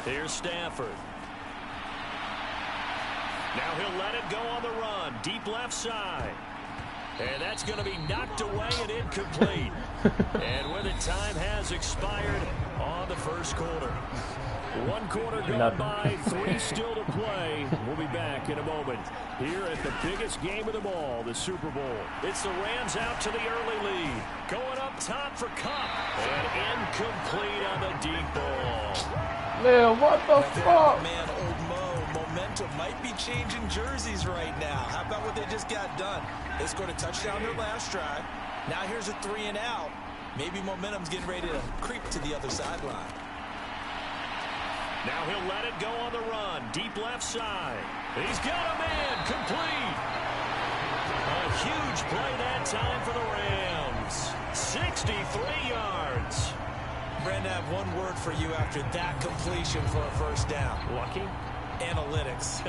Here's Stafford. Now he'll let it go on the run. Deep left side. And that's going to be knocked away and incomplete. And with it, time has expired on the first quarter. 1 quarter gone by, 3 still to play. We'll be back in a moment here at the biggest game of them all, the Super Bowl. It's the Rams out to the early lead. Going up top for Cup. And incomplete on the deep ball. Man, what the fuck? Man, old Mo, momentum might be changing jerseys right now. How about what they just got done? They scored a touchdown their last drive. Now here's a 3 and out. Maybe momentum's getting ready to creep to the other sideline. Now he'll let it go on the run. Deep left side. He's got a man complete. A huge huge play that time for the Rams. 63 yards. Brandon, I have one word for you after that completion for a first down. Lucky? Analytics.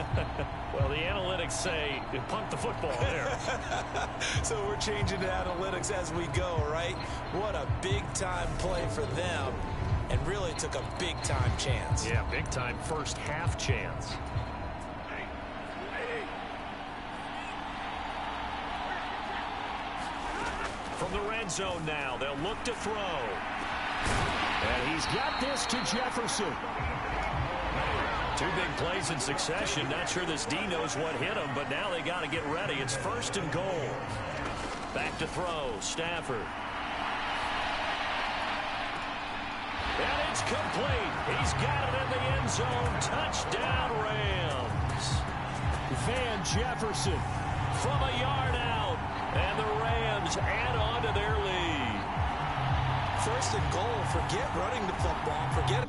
Well, the analytics say punt the football there. So we're changing to analytics as we go, right? What a big-time play for them, and really took a big-time chance. Yeah, big-time first half chance. From the red zone now, they'll look to throw. And he's got this to Jefferson. Two big plays in succession. Not sure this D knows what hit him, but now they got to get ready. It's 1st and goal. Back to throw. Stafford. And it's complete. He's got it in the end zone. Touchdown, Rams. Van Jefferson From a yard out. And the Rams add on to their lead. 1st and goal. Forget running the football. Forget it.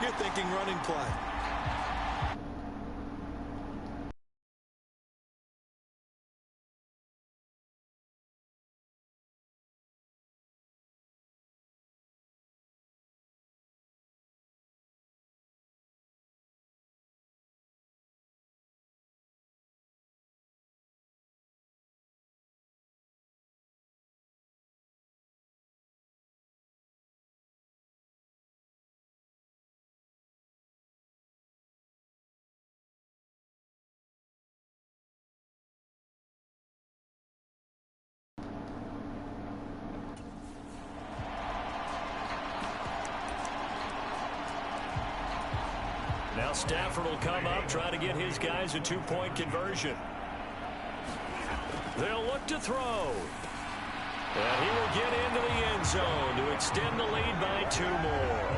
You're thinking running play. Now Stafford will come up, try to get his guys a two-point conversion. They'll look to throw. And he will get into the end zone to extend the lead by 2 more.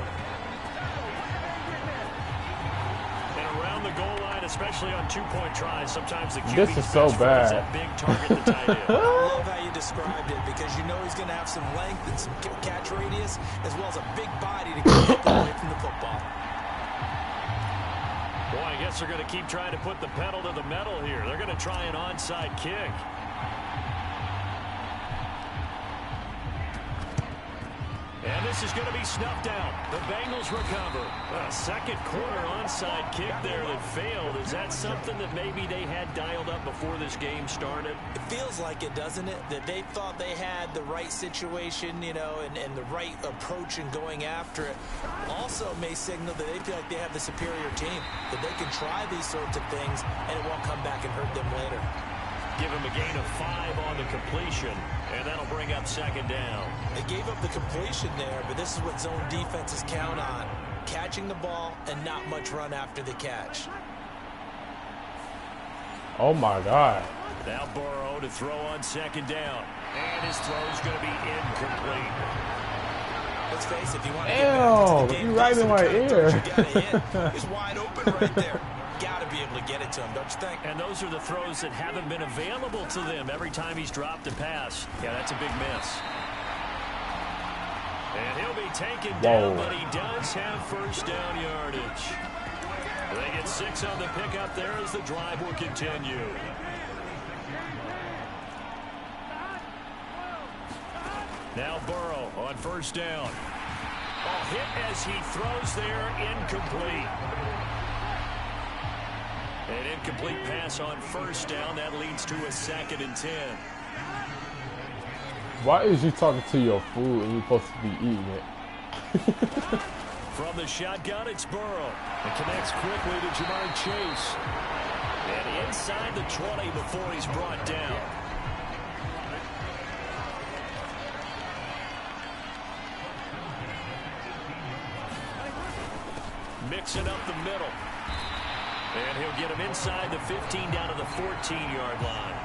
And around the goal line, especially on two-point tries, sometimes the QB's This is so bad. that big target the tight end. I love how you described it because you know he's going to have some length and some catch radius as well as a big body to keep people away from the football. Boy, I guess they're going to keep trying to put the pedal to the metal here. They're going to try an onside kick. And this is going to be snuffed out. The Bengals recover. A second quarter onside kick there that failed. Is that something that maybe they had dialed up before this game started? It feels like it, doesn't it? That they thought they had the right situation, you know, and the right approach in going after it. Also may signal that they feel like they have the superior team, that they can try these sorts of things and it won't come back and hurt them later. Give him a gain of 5 on the completion, and that'll bring up second down. They gave up the completion there, but this is what zone defenses count on. Catching the ball and not much run after the catch. Oh my God. Now Burrow to throw on second down. And his throw's going to be incomplete. Let's face it, if you want to get back into the game, you right in my ear. You gotta hit. He's wide open right there. Got to be able to get it to him, don't you think? And those are the throws that haven't been available to them every time he's dropped a pass. Yeah, that's a big miss. And he'll be taken down, but he does have first down yardage. They get 6 on the pickup there as the drive will continue. Now Burrow on first down. A hit as he throws there, incomplete. An incomplete pass on first down. That leads to a 2nd and 10. Why is you talking to your food and you're supposed to be eating it? From the shotgun, it's Burrow. It connects quickly to Jamar Chase. And inside the 20 before he's brought down. Mixing up the middle. And he'll get him inside the 15 down to the 14-yard line.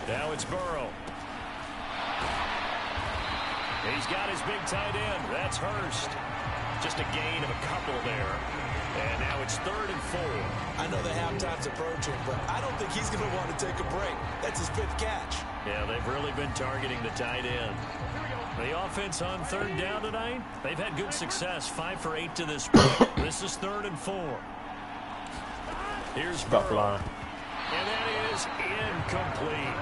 Now it's Burrow. He's got his big tight end. That's Hurst. Just a gain of a couple there. And now it's 3rd and 4. I know the halftime's approaching, but I don't think he's going to want to take a break. That's his 5th catch. Yeah, they've really been targeting the tight end. The offense on 3rd down tonight, they've had good success. 5 for 8 to this point. This is 3rd and 4. Here's Burrow. And that is incomplete.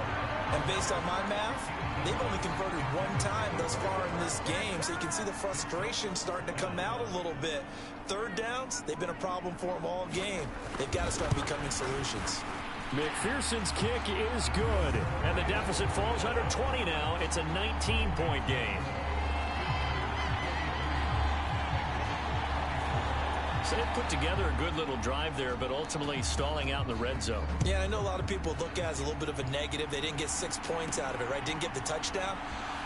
And based on my math, they've only converted 1 time thus far in this game, so you can see the frustration starting to come out a little bit. 3rd downs, they've been a problem for them all game. They've got to start becoming solutions. McPherson's kick is good, and the deficit falls under 20 now. It's a 19-point game. So they put together a good little drive there, but ultimately stalling out in the red zone. Yeah, I know a lot of people look at it as a little bit of a negative. They didn't get 6 points out of it, right? Didn't get the touchdown.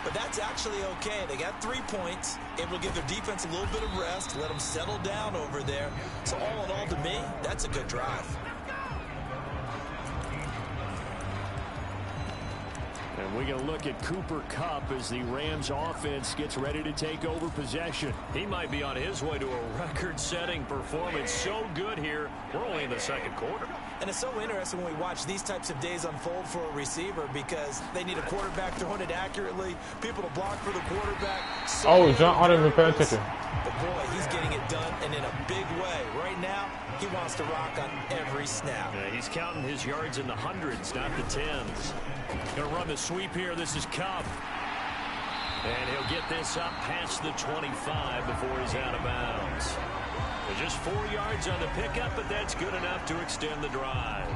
But that's actually okay. They got 3 points. Able to give their defense a little bit of rest, let them settle down over there. So all in all, to me, that's a good drive. And we're going to look at Cooper Kupp as the Rams offense gets ready to take over possession. He might be on his way to a record-setting performance. So good here. We're only in the 2nd quarter. And it's so interesting when we watch these types of days unfold for a receiver because they need a quarterback throwing it accurately, people to block for the quarterback. So John, I didn't even pay attention. But boy, he's getting it done, and in a big way. Right now, he wants to rock on every snap. Yeah, he's counting his yards in the hundreds, not the tens. Going to run the sweep here. This is Kupp. And he'll get this up past the 25 before he's out of bounds. Just 4 yards on the pickup, but that's good enough to extend the drive.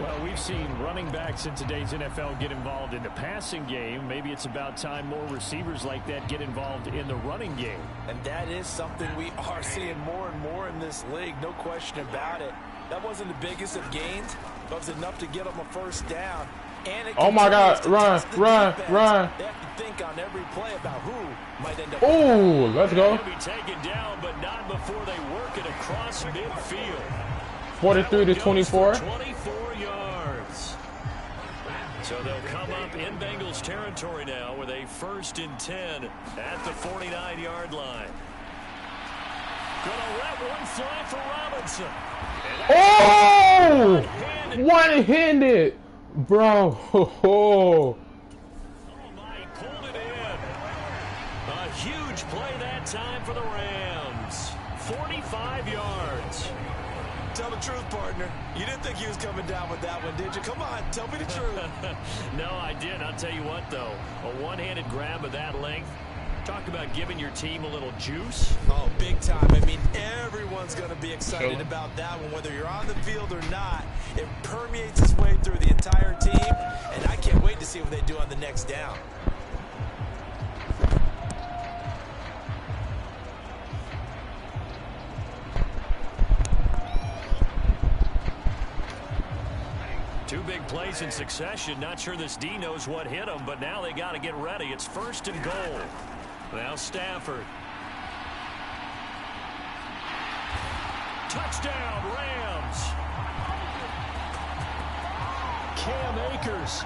Well, we've seen running backs in today's NFL get involved in the passing game. Maybe it's about time more receivers like that get involved in the running game. And that is something we are seeing more and more in this league, no question about it. That wasn't the biggest of gains, but it was enough to get them a 1st down. And it oh my God, run. They have to think on every play about who might end up. Oh, let's go. He'll be taken down, but not before they work it across midfield. 43 to 24. 24 yards. So they'll come up in Bengals territory now with a 1st and 10 at the 49-yard line. Gonna let one fly for Robinson. Oh! One-handed. Bro. Oh, my, he pulled it in. A huge play that time for the Rams. 45 yards. Tell the truth, partner. You didn't think he was coming down with that one, did you? Come on, tell me the truth. No, I didn't. I'll tell you what, though. A one-handed grab of that length. Talk about giving your team a little juice. Oh, big time. I mean, everyone's going to be excited about that one, whether you're on the field or not. It permeates its way through the entire team, and I can't wait to see what they do on the next down. Two big plays in succession. Not sure this D knows what hit him, but now they got to get ready. It's 1st and goal. Now Stafford. Touchdown, Rams. Cam Akers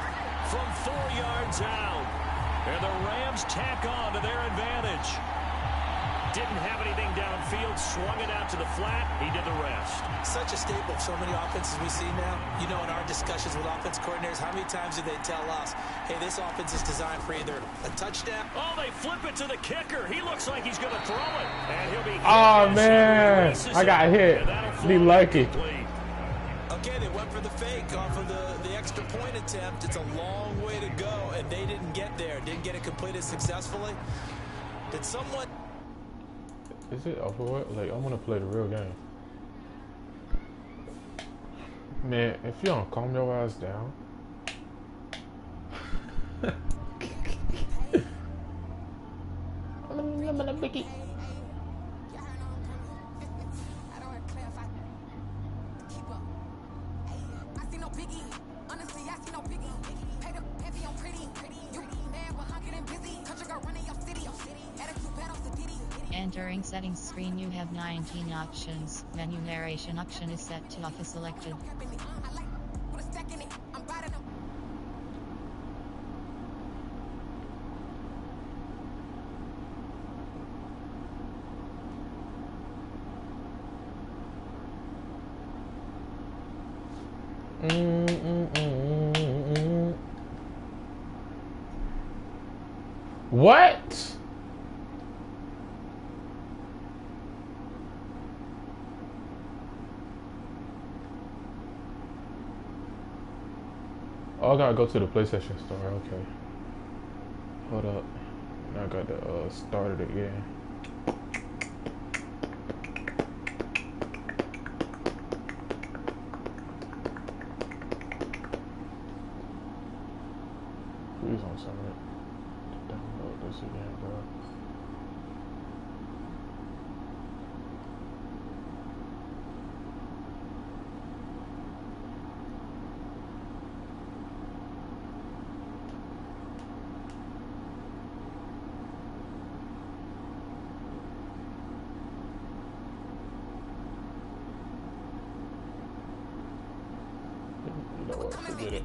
from 4 yards out. And the Rams tack on to their advantage. Didn't have anything downfield, swung it out to the flat. He did the rest. Such a staple of so many offenses we see now. You know, in our discussions with offense coordinators, how many times do they tell us, hey, this offense is designed for either a touchdown. Oh, they flip it to the kicker. He looks like he's going to throw it. And he'll be hit. Oh, man. I got hit. Be lucky. Okay, they went for the fake off of the extra point attempt. It's a long way to go, and they didn't get there. Didn't get it completed successfully. Did someone... Is it over what? Like, I want to play the real game. Man, if you don't calm your ass down. Entering settings screen, you have 19 options. Menu narration option is set to off is selected. What? Oh, I gotta go to the PlayStation store. Okay. Hold up. Now I got to start it again. Please don't send it. Download this again, bro. You know what? Forget it.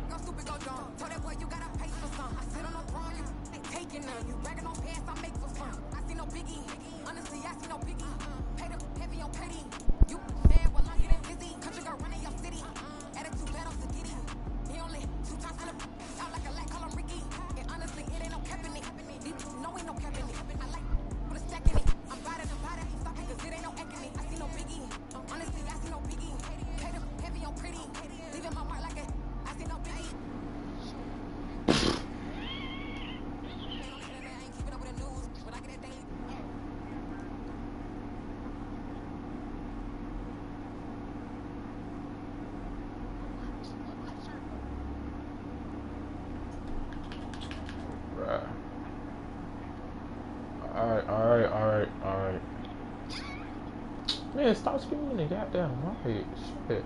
Alright. Man, stop screaming the goddamn right. Shit.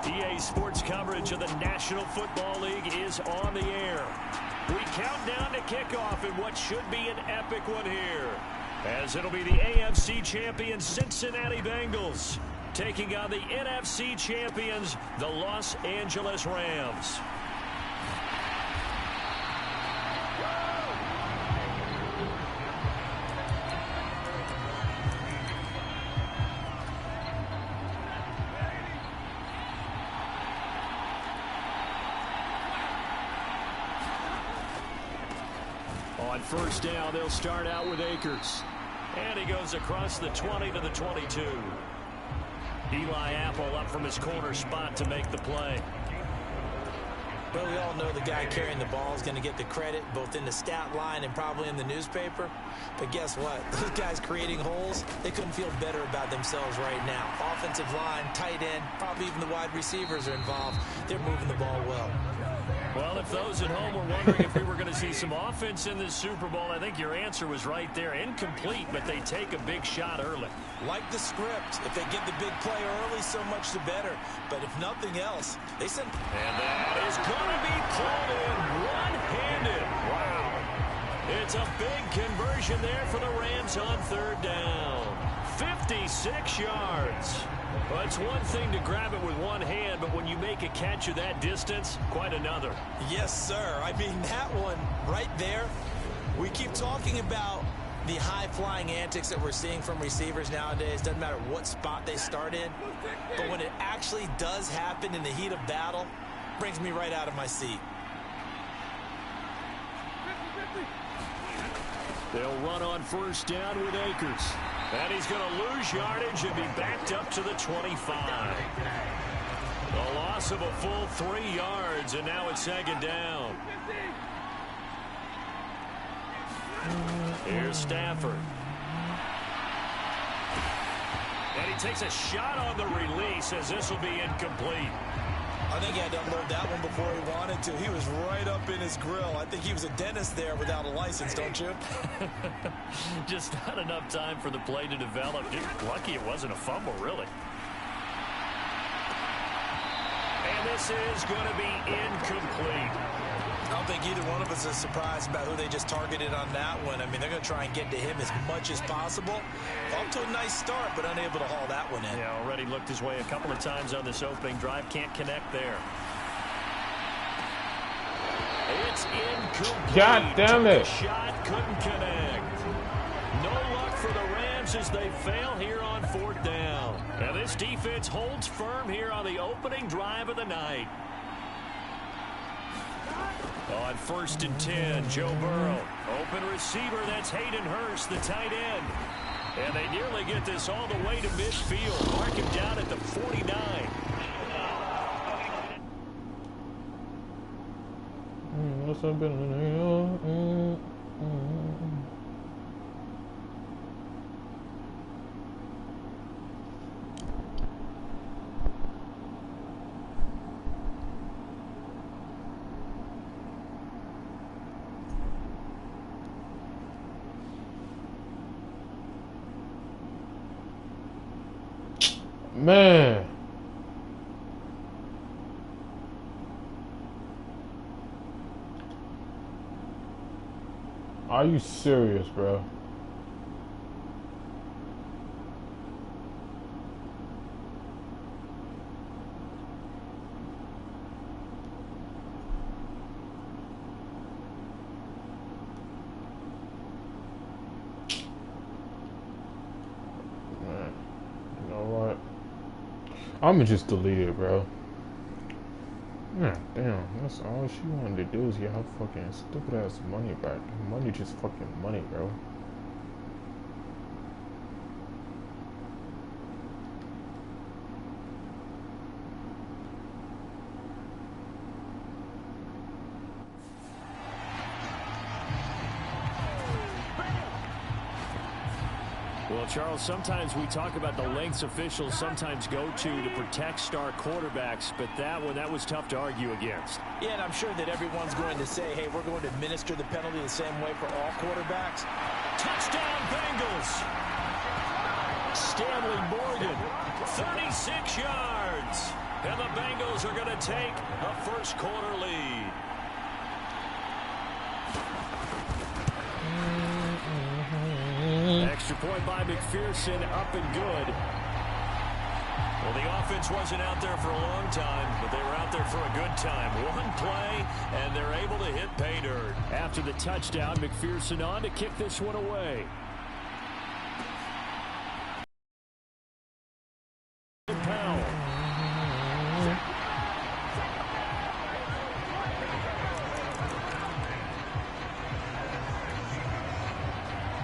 EA Sports coverage of the National Football League is on the air. We count down to kickoff in what should be an epic one here, as it'll be the AFC champion Cincinnati Bengals taking on the NFC champions, the Los Angeles Rams. On first down, they'll start out with Akers. And he goes across the 20 to the 22. Eli Apple up from his corner spot to make the play. Well, we all know the guy carrying the ball is going to get the credit, both in the stat line and probably in the newspaper. But guess what? Those guys creating holes, they couldn't feel better about themselves right now. Offensive line, tight end, probably even the wide receivers are involved. They're moving the ball well. Well, if those at home were wondering if we were going to see some offense in this Super Bowl, I think your answer was right there. Incomplete, but they take a big shot early. Like the script. If they get the big play early, so much the better. But if nothing else, they send... And that is going to be pulled in one-handed. Wow. It's a big conversion there for the Rams on third down. 56 yards. Well, it's one thing to grab it with one hand, but when you make a catch of that distance, quite another. Yes, sir. I mean, that one right there, we keep talking about the high-flying antics that we're seeing from receivers nowadays. Doesn't matter what spot they start in, but when it actually does happen in the heat of battle, brings me right out of my seat. They'll run on first down with Akers. And he's going to lose yardage and be backed up to the 25. A loss of a full 3 yards, and now it's second down. Here's Stafford. And he takes a shot on the release as this will be incomplete. I think he had to unload that one before he wanted to. He was right up in his grill. I think he was a dentist there without a license, don't you? Just not enough time for the play to develop. Just lucky it wasn't a fumble, really. And this is going to be incomplete. I don't think either one of us is surprised about who they just targeted on that one. I mean, they're going to try and get to him as much as possible. Off to a nice start, but unable to haul that one in. Yeah, already looked his way a couple of times on this opening drive. Can't connect there. It's incomplete. God damn it. Shot couldn't connect. No luck for the Rams as they fail here on 4th down. Now this defense holds firm here on the opening drive of the night. On 1st and 10, Joe Burrow. Open receiver, that's Hayden Hurst, the tight end. And they nearly get this all the way to midfield. Mark him down at the 49. Man. Are you serious, bro? Man, you know what? I'ma just delete it, bro. Yeah, damn, that's all she wanted to do is get her fucking stupid ass money back. Money just fucking money, bro. Well, Charles, sometimes we talk about the lengths officials sometimes go to protect star quarterbacks, but that was tough to argue against. Yeah, and I'm sure that everyone's going to say, hey, we're going to administer the penalty the same way for all quarterbacks. Touchdown, Bengals! Stanley Morgan, 36 yards. And the Bengals are going to take a first quarter lead. Extra point by McPherson, up and good. Well, the offense wasn't out there for a long time, but they were out there for a good time. One play, and they're able to hit pay dirt. After the touchdown, McPherson on to kick this one away.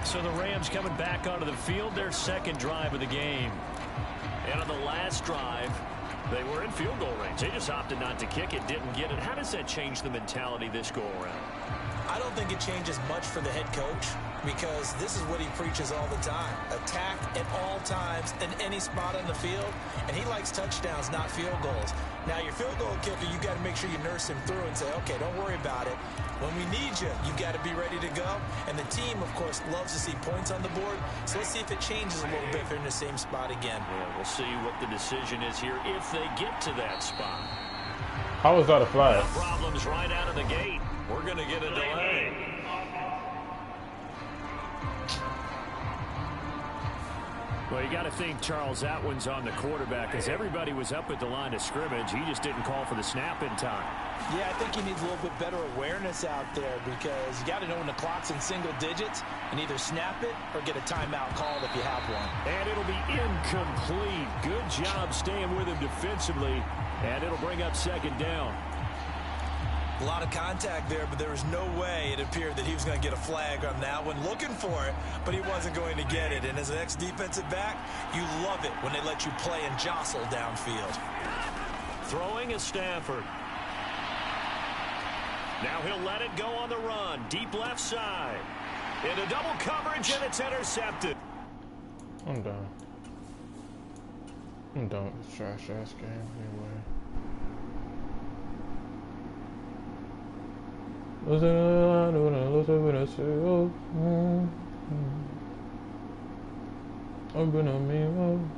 So the Rams coming back onto the field, their second drive of the game. And on the last drive, they were in field goal range. They just opted not to kick it, didn't get it. How does that change the mentality this go-around? I don't think it changes much for the head coach because this is what he preaches all the time. Attack at all times in any spot on the field, and he likes touchdowns, not field goals. Now, your field goal kicker, you got to make sure you nurse him through and say, okay, don't worry about it. When we need you, you got to be ready to go. And the team, of course, loves to see points on the board. So let's see if it changes a little bit if they're in the same spot again. Yeah, we'll see what the decision is here if they get to that spot. How was that a flag? No problems right out of the gate. We're going to get a delay. Well, you got to think, Charles, that one's on the quarterback as everybody was up at the line of scrimmage. He just didn't call for the snap in time. Yeah, I think he needs a little bit better awareness out there because you got to know when the clock's in single digits and either snap it or get a timeout called if you have one. And it'll be incomplete. Good job staying with him defensively, and it'll bring up second down. A lot of contact there, but there was no way it appeared that he was going to get a flag on that one. Looking for it, but he wasn't going to get it. And as an ex-defensive back, you love it when they let you play and jostle downfield. Throwing is Stafford. Now he'll let it go on the run. Deep left side. Into double coverage, and it's intercepted. I'm done. I'm done with this trash ass game anyway. I'm gonna mean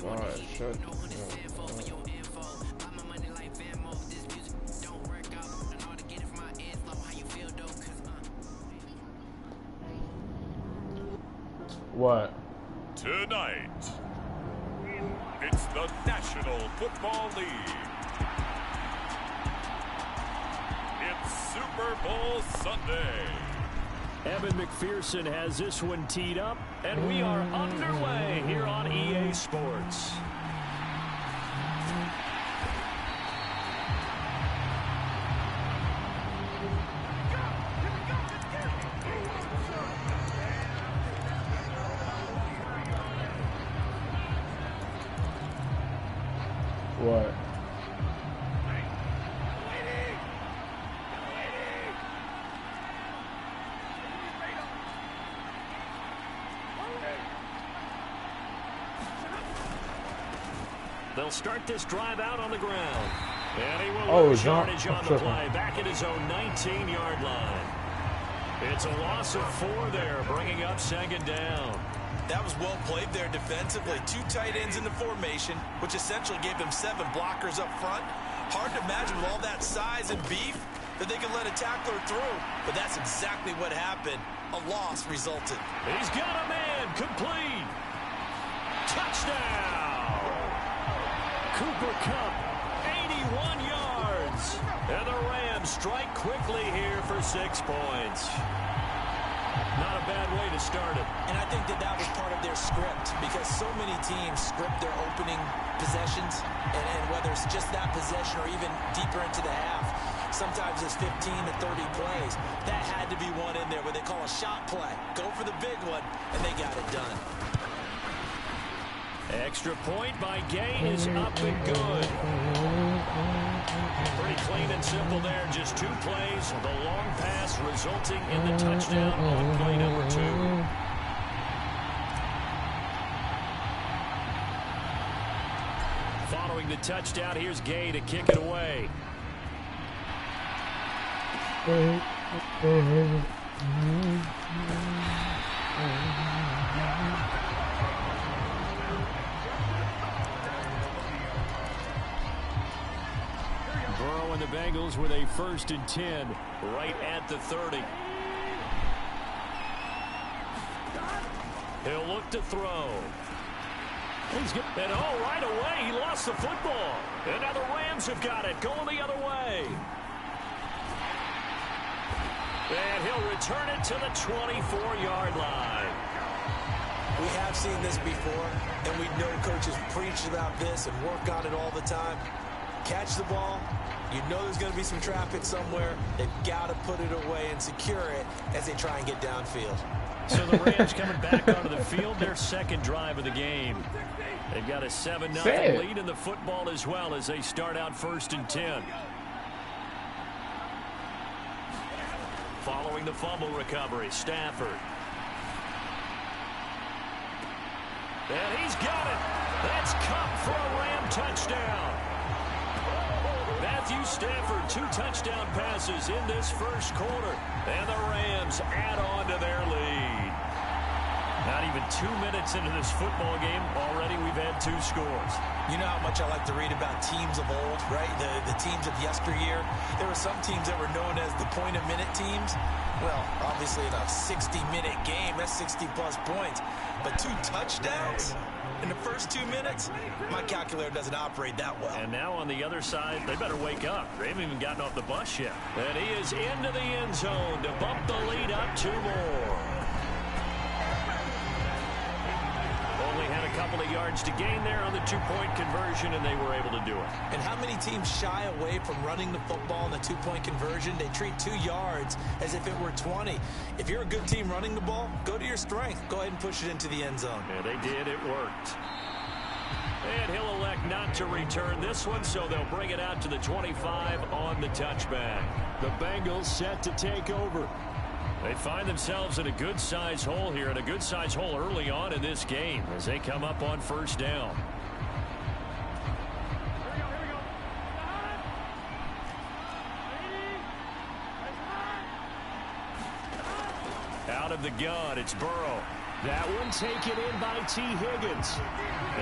Alright, shut up. What? Tonight, it's the National Football League. It's Super Bowl Sunday. Evan McPherson has this one teed up, and we are underway here on EA Sports. What? They'll start this drive out on the ground. And he will lose yardage on the play, back at his own 19-yard line. It's a loss of 4 there, bringing up second down. That was well played there defensively. 2 tight ends in the formation, which essentially gave them 7 blockers up front. Hard to imagine with all that size and beef that they could let a tackler through. But that's exactly what happened. A loss resulted. He's got a man complete. Touchdown. Cooper Kupp, 81 yards. And the Rams strike quickly here for 6 points. Not a bad way to start it. And I think that was part of their script, because so many teams script their opening possessions, and whether it's just that possession or even deeper into the half, sometimes it's 15 to 30 plays. That had to be one in there where they call a shot play. Go for the big one, and they got it done. Extra point by Gay is up and good. Pretty clean and simple there. Just 2 plays. The long pass resulting in the touchdown on play number 2. Following the touchdown, here's Gay to kick it away. Burrow and the Bengals with a 1st and 10 right at the 30. He'll look to throw. He's good. And right away, he lost the football. And now the Rams have got it, going the other way. And he'll return it to the 24-yard line. We have seen this before, and we know coaches preach about this and work on it all the time. Catch the ball. You know there's going to be some traffic somewhere. They've got to put it away and secure it as they try and get downfield. So the Rams coming back onto the field, their 2nd drive of the game. They've got a 7-0 lead in the football as well as they start out 1st and 10. Following the fumble recovery, Stafford. And he's got it. That's Kupp for a Ram touchdown. Matthew Stafford, 2 touchdown passes in this 1st quarter. And the Rams add on to their lead. Not even 2 minutes into this football game, already we've had 2 scores. You know how much I like to read about teams of old, right? The teams of yesteryear. There were some teams that were known as the point-a-minute teams. Well, obviously in a 60-minute game, that's 60-plus points. But 2 touchdowns in the first 2 minutes? My calculator doesn't operate that well. And now on the other side, they better wake up. They haven't even gotten off the bus yet. And he is into the end zone to bump the lead up 2 more. Only had a couple of yards to gain there on the 2-point conversion, and they were able to do it. And how many teams shy away from running the football in the 2-point conversion? They treat 2 yards as if it were 20. If you're a good team running the ball, go to your strength. Go ahead and push it into the end zone. Yeah, they did. It worked. And he'll elect not to return this one, so they'll bring it out to the 25 on the touchback. The Bengals set to take over. They find themselves in a good-sized hole here, and a good-sized hole early on in this game as they come up on first down. Out of the gun, it's Burrow. That one taken in by T. Higgins.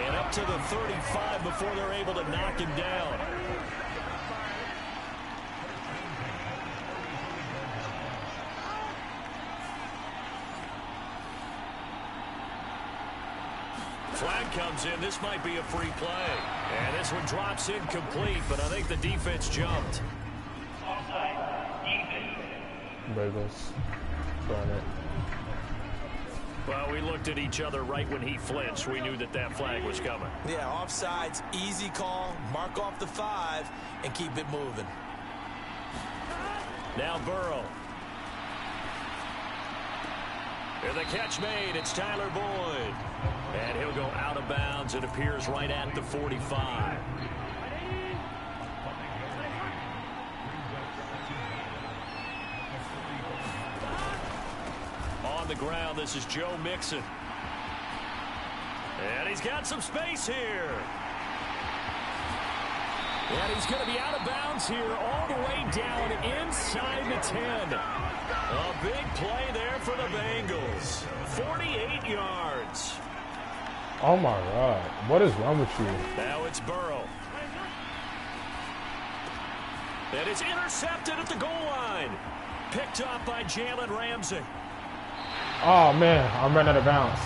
And up to the 35 before they're able to knock him down. Flag comes in. This might be a free play. And this one drops incomplete, but I think the defense jumped. Bagels. Got it. Well, we looked at each other right when he flinched. We knew that that flag was coming. Yeah, offsides, easy call. Mark off the 5 and keep it moving. Now Burrow. And the catch made. It's Tyler Boyd. And he'll go out of bounds. It appears right at the 45. On the ground, this is Joe Mixon. And he's got some space here. And he's going to be out of bounds here all the way down inside the 10. A big play there for the Bengals. 48 yards. Oh my God. What is wrong with you? Now it's Burrow. And it's intercepted at the goal line. Picked up by Jalen Ramsey. Oh man, I'm running out of bounds.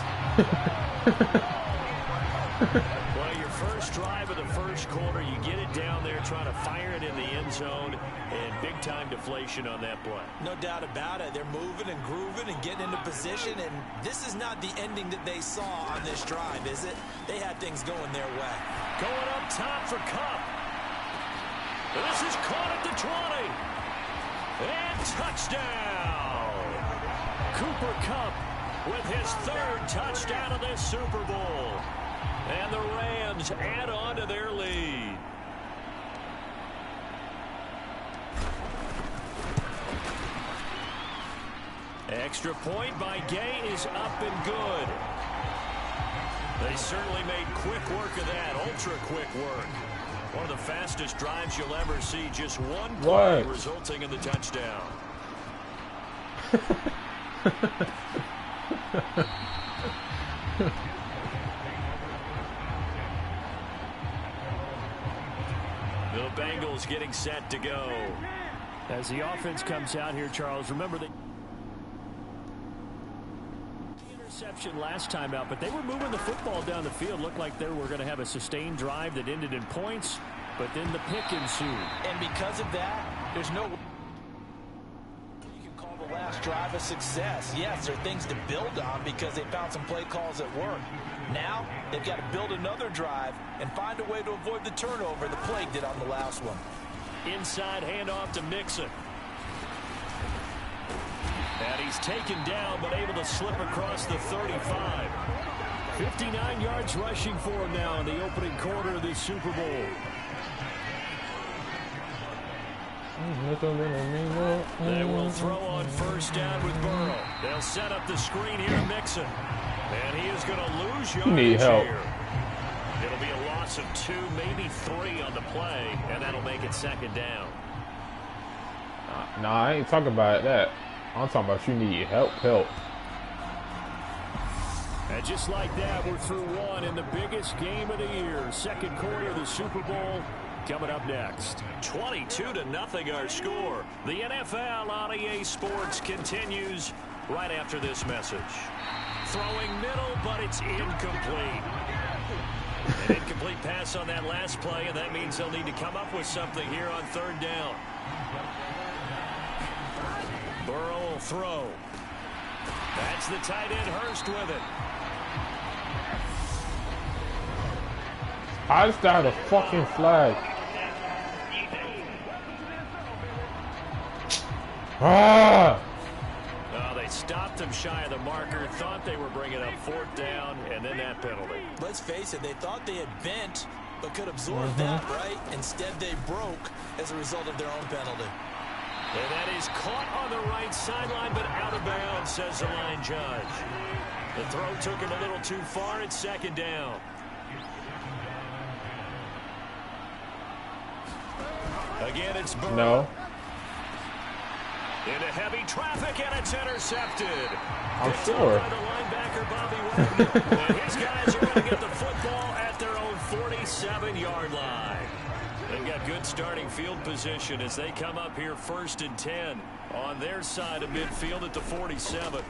Well, your first drive of the first quarter, you get it down there, trying to fire it in the end zone, and big-time deflation on that play. No doubt about it. They're moving and grooving and getting into position, and this is not the ending that they saw on this drive, is it? They had things going their way. Going up top for Kupp. This is caught at the 20. And touchdown. Cooper Kupp with his 3rd touchdown of this Super Bowl. And the Rams add on to their lead. Extra point by Gay is up and good. They certainly made quick work of that, ultra-quick work. One of the fastest drives you'll ever see, just one play resulting in the touchdown. The Bengals getting set to go. As the offense comes out here, Charles, remember the interception last time out, but they were moving the football down the field. Looked like they were going to have a sustained drive that ended in points, but then the pick ensued. And because of that, there's no... the last drive a success. Yes, there are things to build on because they found some play calls that work. Now, they've got to build another drive and find a way to avoid the turnover the plague did on the last one. Inside handoff to Mixon. And he's taken down but able to slip across the 35. 59 yards rushing for him now in the opening quarter of this Super Bowl. They will throw on first down with Burrow. They'll set up the screen here to Mixon. And he is going to lose yardage here. It'll be a loss of 2, maybe 3 on the play, and that'll make it 2nd down. Nah, I ain't talking about that. I'm talking about you need help. And just like that, we're through one in the biggest game of the year. Second quarter of the Super Bowl coming up next. 22-0 our score. The NFL on EA Sports continues right after this message. Throwing middle, but it's incomplete. An incomplete pass on that last play, and that means they'll need to come up with something here on third down. Burrow will throw. That's the tight end Hurst with it. I just got a fucking flag. Ah! Oh, they stopped him shy of the marker, thought they were bringing up fourth down, and then that penalty. Let's face it, they thought they had bent, but could absorb that, right? Instead, they broke as a result of their own penalty. And that is caught on the right sideline, but out of bounds, says the line judge. The throw took him a little too far. It's second down. Again, it's Burrow. No. Into heavy traffic, and it's intercepted. I'm sure. By the linebacker, Bobby Wagner. And his guys are going to get the football at their own 47-yard line. They've got good starting field position as they come up here 1st and 10 on their side of midfield at the 47.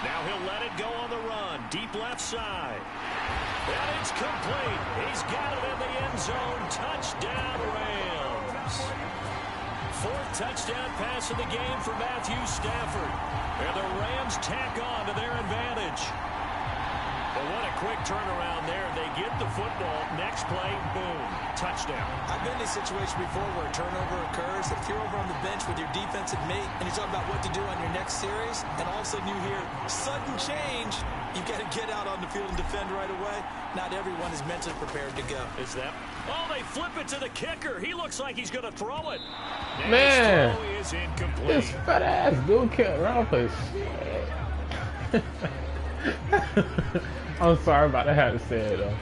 Now he'll let it go on the run. Deep left side. And it's complete. He's got it in the end zone. Touchdown, Rams. 4th touchdown pass of the game for Matthew Stafford. And the Rams tack on to their advantage. But what a quick turnaround there. They get the football. Next play, boom, touchdown. I've been in a situation before where a turnover occurs. If you're over on the bench with your defensive mate and you're talking about what to do on your next series, and all of a sudden you hear sudden change, you've got to get out on the field and defend right away. Not everyone is mentally prepared to go. Is that? Oh, they flip it to the kicker. He looks like he's going to throw it. And Man, his throw is incomplete. this fat ass dude can't run for shit. I'm sorry about that. I had to say it though.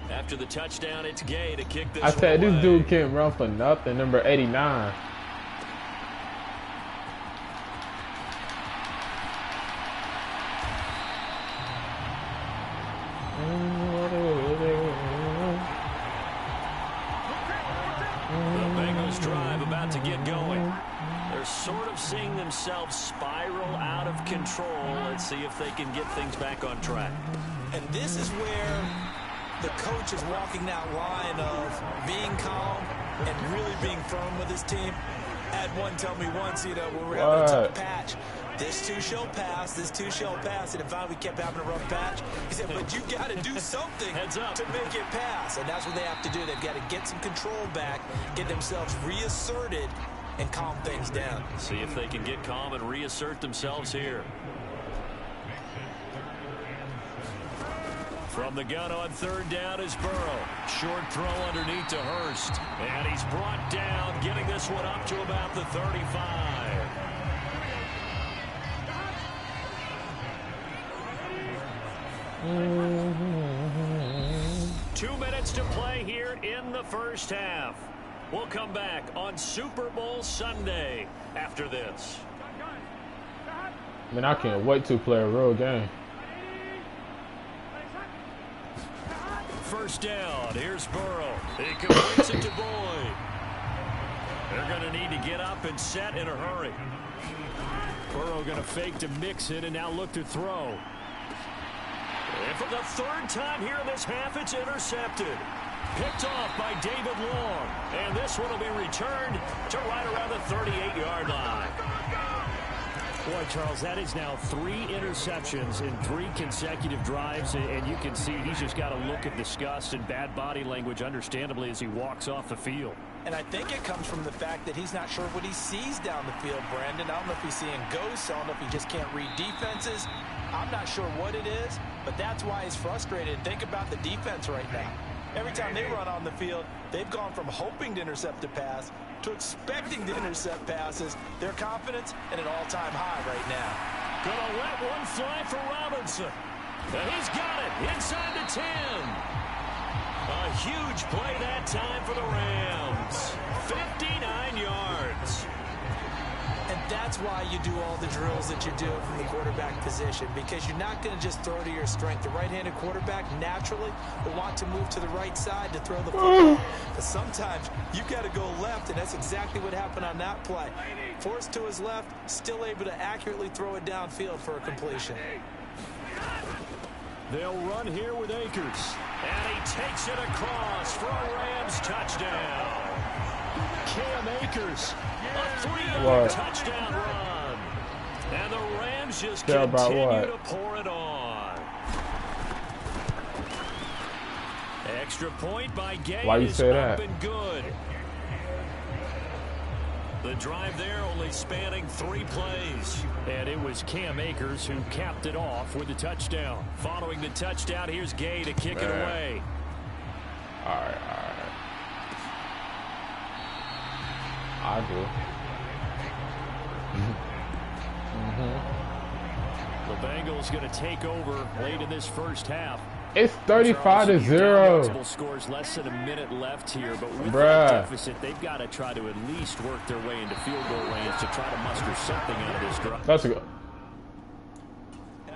After the touchdown, it's Gay to kick this I said away. this dude can't run for nothing. Number 89. The Bengals drive about to get going. They're sort of seeing themselves spiral out of control. Let's see if they can get things back on track. And this is where the coach is walking that line of being calm and really being firm with his team. I had one tell me once, you know, when we were having a tough patch, this too shall pass, this too shall pass. And if finally we kept having a rough patch, he said, but you got to do something to make it pass. And that's what they have to do. They've got to get some control back, get themselves reasserted, and calm things down. See if they can get calm and reassert themselves here. From the gun on third down is Burrow. Short throw underneath to Hurst. And he's brought down, getting this one up to about the 35. Mm-hmm. 2 minutes to play here in the first half. We'll come back on Super Bowl Sunday after this. Man, I can't wait to play a real game. First down. Here's Burrow. He completes it to Boyd. They're going to need to get up and set in a hurry. Burrow going to fake to mix it and now look to throw. And for the 3rd time here in this half, it's intercepted. Picked off by David Long. And this one will be returned to right around the 38-yard line. Boy, Charles, that is now 3 interceptions in 3 consecutive drives, and you can see he's just got a look of disgust and bad body language, understandably, as he walks off the field. And I think it comes from the fact that he's not sure what he sees down the field, Brandon. I don't know if he's seeing ghosts. I don't know if he just can't read defenses. I'm not sure what it is, but that's why he's frustrated. Think about the defense right now. Every time they run on the field, they've gone from hoping to intercept a pass to expecting to intercept passes. Their confidence at an all-time high right now. Gonna let one fly for Robinson. And he's got it inside the 10. A huge play that time for the Rams. 59 yards. And That's why you do all the drills that you do from the quarterback position, because you're not going to just throw to your strength. The right-handed quarterback naturally will want to move to the right side to throw the football. But sometimes you've got to go left, and that's exactly what happened on that play. Forced to his left, still able to accurately throw it downfield for a completion. They'll run here with Akers. And he takes it across for a Rams touchdown. Cam Akers, a 3-yard touchdown run. And the Rams just continue to pour it on. Extra point by Gay. Why you say up that? and good. The drive there only spanning 3 plays. And it was Cam Akers who capped it off with the touchdown. Following the touchdown, here's Gay to kick it away. All right. I do. The Bengals going to take over late in this first half. It's 35-0. Scores less than a minute left here, but with that deficit, they've got to try to at least work their way into field goal range to try to muster something out of this drive. That's a good.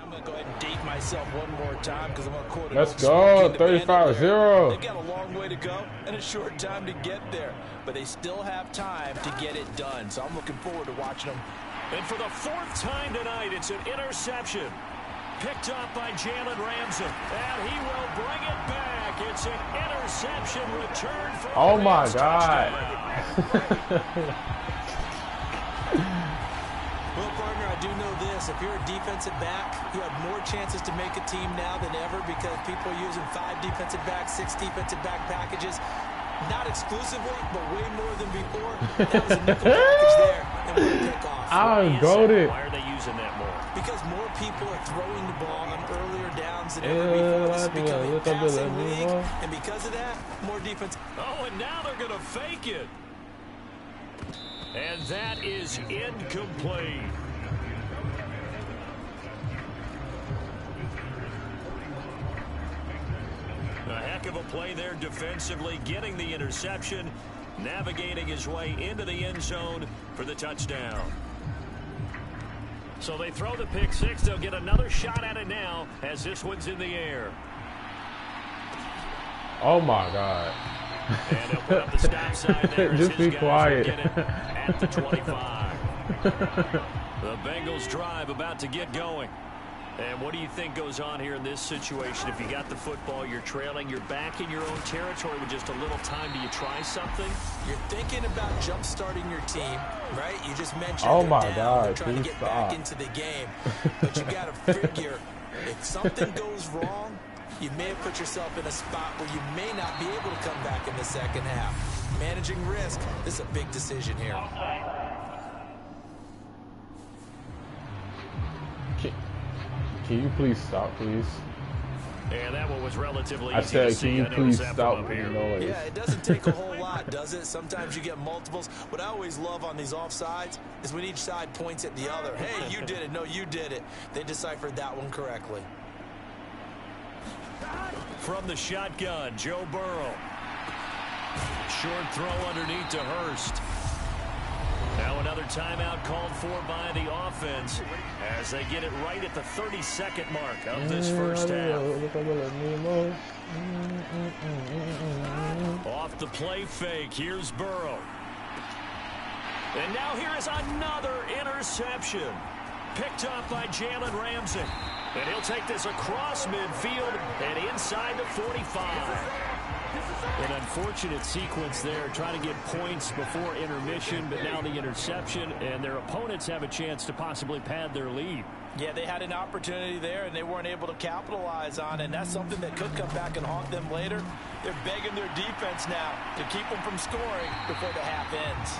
I'm going to go ahead and date myself one more time because I'm going to quote it. Let's go, 35-0. They've got a long way to go and a short time to get there, but they still have time to get it done. So I'm looking forward to watching them. And for the 4th time tonight, it's an interception. Picked up by Jalen Ramsey. And he will bring it back. It's an interception return for oh my God. Well, partner, I do know this. If you're a defensive back, you have more chances to make a team now than ever because people are using 5 defensive backs, 6 defensive back packages. Not exclusively, but way more than before. That was a nickel package there, and we're going to pick off. I'm goated. Why are they using that more? Because more people are throwing the ball on earlier downs than ever before. This is becoming a passing league, and because of that, more defense. Oh, and now they're going to fake it. And that is incomplete. A heck of a play there defensively, getting the interception, navigating his way into the end zone for the touchdown. So they throw the pick 6. They'll get another shot at it now as this one's in the air. Oh my God. And they'll put up the stop sign there. Just be quiet. At the 25. The Bengals drive about to get going. And what do you think goes on here in this situation? If you got the football, you're trailing, you're back in your own territory with just a little time. Do you try something? You're thinking about jump-starting your team, right? You just mentioned oh my down. God, They're trying to get back into the game. But you got to figure, if something goes wrong, you may have put yourself in a spot where you may not be able to come back in the second half. Managing risk, this is a big decision here. Can you please stop, please? And that one was relatively I easy said, to see. can you please stop with the noise? Yeah, it doesn't take a whole lot, does it? Sometimes you get multiples. What I always love on these offsides is when each side points at the other. Hey, you did it. No, you did it. They deciphered that one correctly. From the shotgun, Joe Burrow. Short throw underneath to Hurst. Now another timeout called for by the offense as they get it right at the 32nd mark of this first half. Off the play fake, here's Burrow. And now here is another interception. Picked up by Jalen Ramsey. And he'll take this across midfield and inside the 45. An unfortunate sequence there, trying to get points before intermission, but now the interception, and their opponents have a chance to possibly pad their lead. Yeah, they had an opportunity there, and they weren't able to capitalize on it, and that's something that could come back and haunt them later. They're begging their defense now to keep them from scoring before the half ends.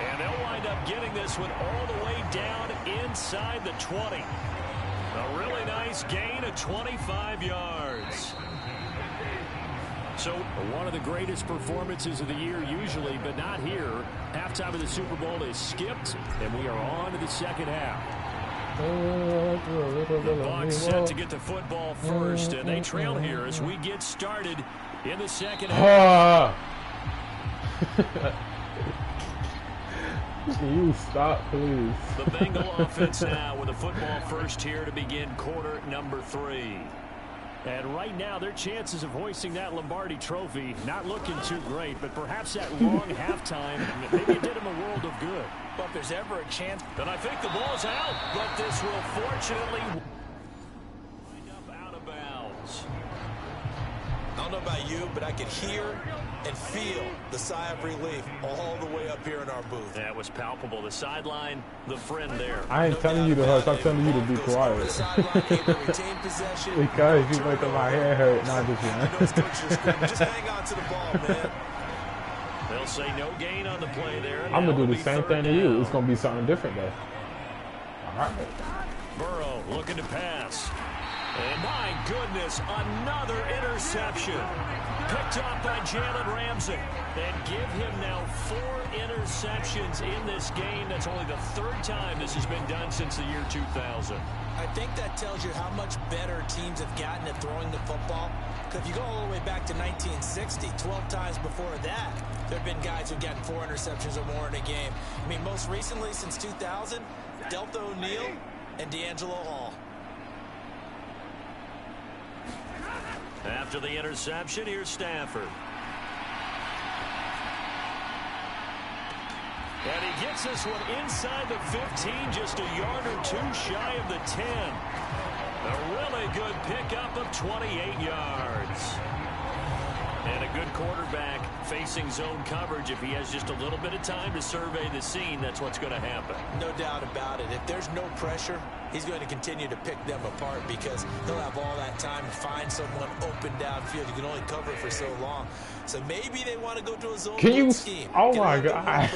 And they'll wind up getting this one all the way down inside the 20. A really nice gain of 25 yards. So one of the greatest performances of the year usually, but not here. Halftime of the Super Bowl is skipped, and we are on to the second half. The Bucs set to get the football first, and they trail here as we get started in the second half. Can you stop, please? The Bengal offense now with a football first here to begin quarter number 3. And right now, their chances of hoisting that Lombardi trophy not looking too great, but perhaps that long halftime, maybe it did them a world of good. But if there's ever a chance, and I think the ball's out, but this will fortunately wind up out of bounds. I don't know about you, but I could hear and feel the sigh of relief all the way up here in our booth. That was palpable. The sideline, the friend there. I ain't telling you to hush. I'm telling you to be quiet. Because you making my hair hurt, not just Just hang on to the ball, man. They'll say no gain on the play there. I'm going to do the same thing to you. It's going to be something different, though. All right. Burrow looking to pass. And my goodness, another interception. Picked up by Jalen Ramsey. And give him now 4 interceptions in this game. That's only the 3rd time this has been done since the year 2000. I think that tells you how much better teams have gotten at throwing the football. Because if you go all the way back to 1960, 12 times before that, there have been guys who've gotten 4 interceptions or more in a game. I mean, most recently, since 2000, Delta O'Neal and D'Angelo Hall. After the interception, here's Stafford. And he gets this one inside the 15, just a yard or 2 shy of the 10. A really good pickup of 28 yards. And a good quarterback facing zone coverage. If he has just a little bit of time to survey the scene, that's what's going to happen. No doubt about it. If there's no pressure, he's going to continue to pick them apart because he'll have all that time to find someone open downfield. You can only cover it for so long. So maybe they want to go to a zone scheme. Oh, my God.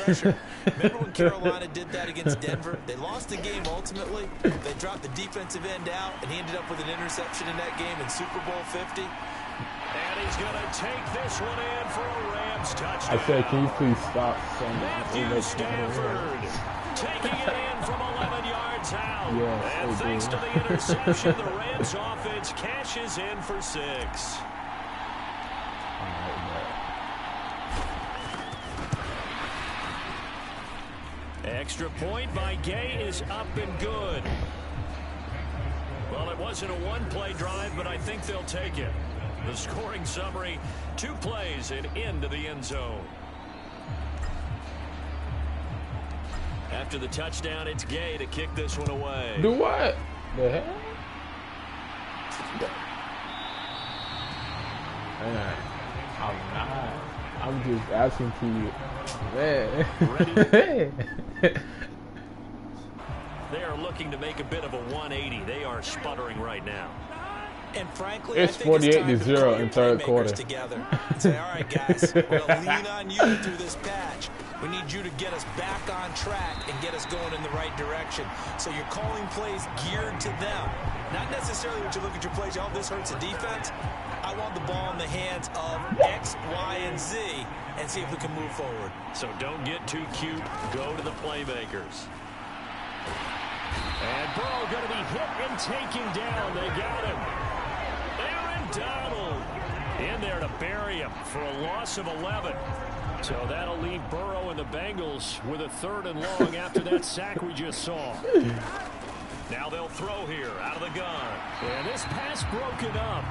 Remember when Carolina did that against Denver? They lost the game ultimately. They dropped the defensive end out, and he ended up with an interception in that game in Super Bowl 50. And he's going to take this one in for a Rams touchdown. I said, can you please stop saying Matthew Stafford taking it in from 11 yards out. Yes, and thanks to the interception, the Rams offense cashes in for 6. Extra point by Gay is up and good. Well, it wasn't a one-play drive, but I think they'll take it. The scoring summary, 2 plays and into the end zone. After the touchdown, it's Gay to kick this one away. Do what? The hell? Man, I'm not. I'm just asking to you. Man. Ready? They are looking to make a bit of a 180. They are sputtering right now. And frankly, it's 48-0 in 3rd quarter. Together and say, all right, guys, we're going to lean on you through this patch. We need you to get us back on track and get us going in the right direction. So you're calling plays geared to them. Not necessarily when you look at your plays, oh, this hurts the defense. I want the ball in the hands of X, Y, and Z and see if we can move forward. So don't get too cute. Go to the playmakers. And Burrow going to be hit and taken down. They got him. Donald in there to bury him for a loss of 11. So that'll leave Burrow and the Bengals with a 3rd and long after that sack we just saw. Now they'll throw here out of the gun. And this pass broken up.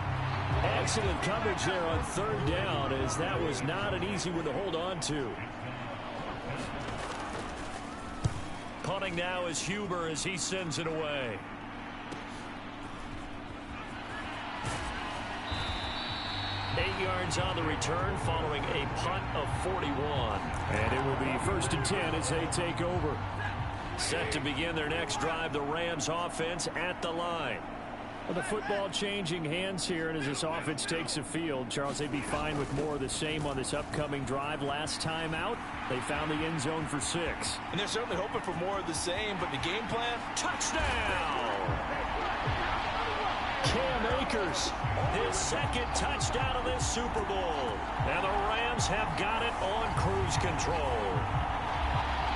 Excellent coverage there on 3rd down, as that was not an easy one to hold on to. Punting now is Huber as he sends it away. Eight yards on the return following a punt of 41. And it will be 1st and 10 as they take over. Set to begin their next drive, the Rams offense at the line. Well, the football changing hands here, and as this offense takes the field, Charles, they'd be fine with more of the same on this upcoming drive. Last time out, they found the end zone for 6. And they're certainly hoping for more of the same, but the game plan? Touchdown! Cam Akers, his 2nd touchdown of this Super Bowl. And the Rams have got it on cruise control.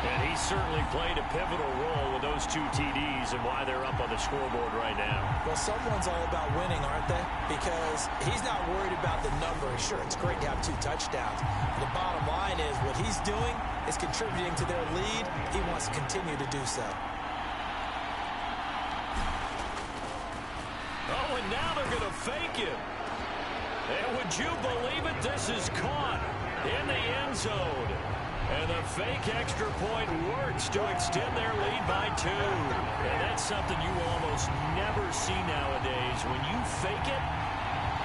And he certainly played a pivotal role with those those 2 TDs and why they're up on the scoreboard right now. Well, someone's all about winning, aren't they? Because he's not worried about the numbers. Sure, it's great to have 2 touchdowns. The bottom line is what he's doing is contributing to their lead. He wants to continue to do so. Oh, and now they're going to fake it. And would you believe it? This is caught in the end zone. And the fake extra point works to extend their lead by 2. And that's something you almost never see nowadays. When you fake it,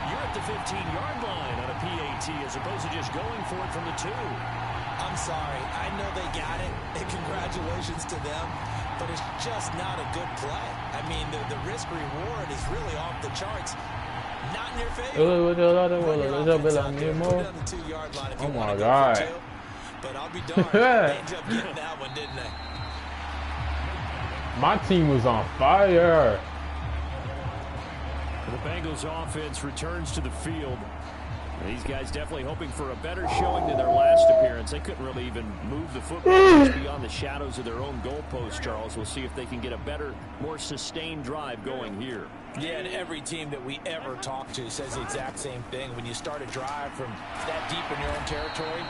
you're at the 15-yard line on a PAT as opposed to just going for it from the 2. I'm sorry. I know they got it, and congratulations to them. But it's just not a good play. I mean, the risk-reward is really off the charts. Not in your favor. Put it on the 2-yard line if you want to go for 2. But I'll be darned. They ended up getting that one, didn't they? My team was on fire. The Bengals offense returns to the field. These guys definitely hoping for a better showing than their last appearance. They couldn't really even move the football just beyond the shadows of their own goalpost, Charles. We'll see if they can get a better, more sustained drive going here. Yeah, and every team that we ever talk to says the exact same thing. When you start a drive from that deep in your own territory,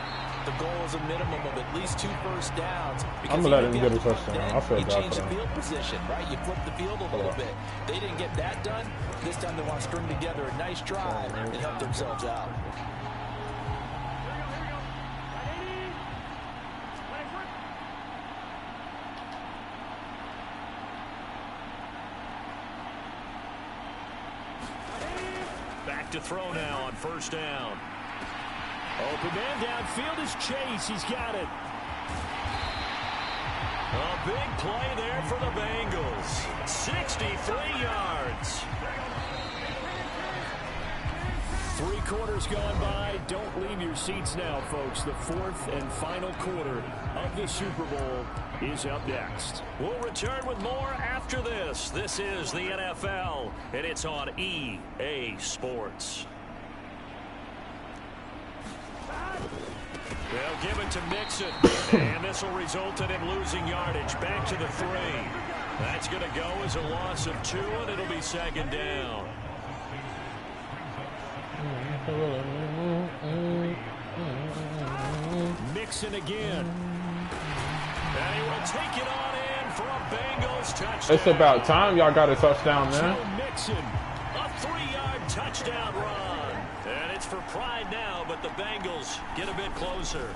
the goal is a minimum of at least 2 first downs. I'm gonna let him get a touchdown. I feel you bad change for the them. field position, right? You flip the field a little bit. They didn't get that done. This time they want to string together a nice drive and help themselves out. Back to throw now on first down. Open man downfield is Chase. He's got it. A big play there for the Bengals. 63 yards. 3 quarters gone by. Don't leave your seats now, folks. The 4th and final quarter of the Super Bowl is up next. We'll return with more after this. This is the NFL, and it's on EA Sports. They'll give it to Mixon, and this will result in him losing yardage. Back to the 3. That's going to go as a loss of 2, and it'll be 2nd down. Mixon again. And he will take it on in for a Bengals touchdown. It's about time y'all got a touchdown, man. Joe Mixon, a 3-yard touchdown run. And it's for pride now, but the Bengals get a bit closer.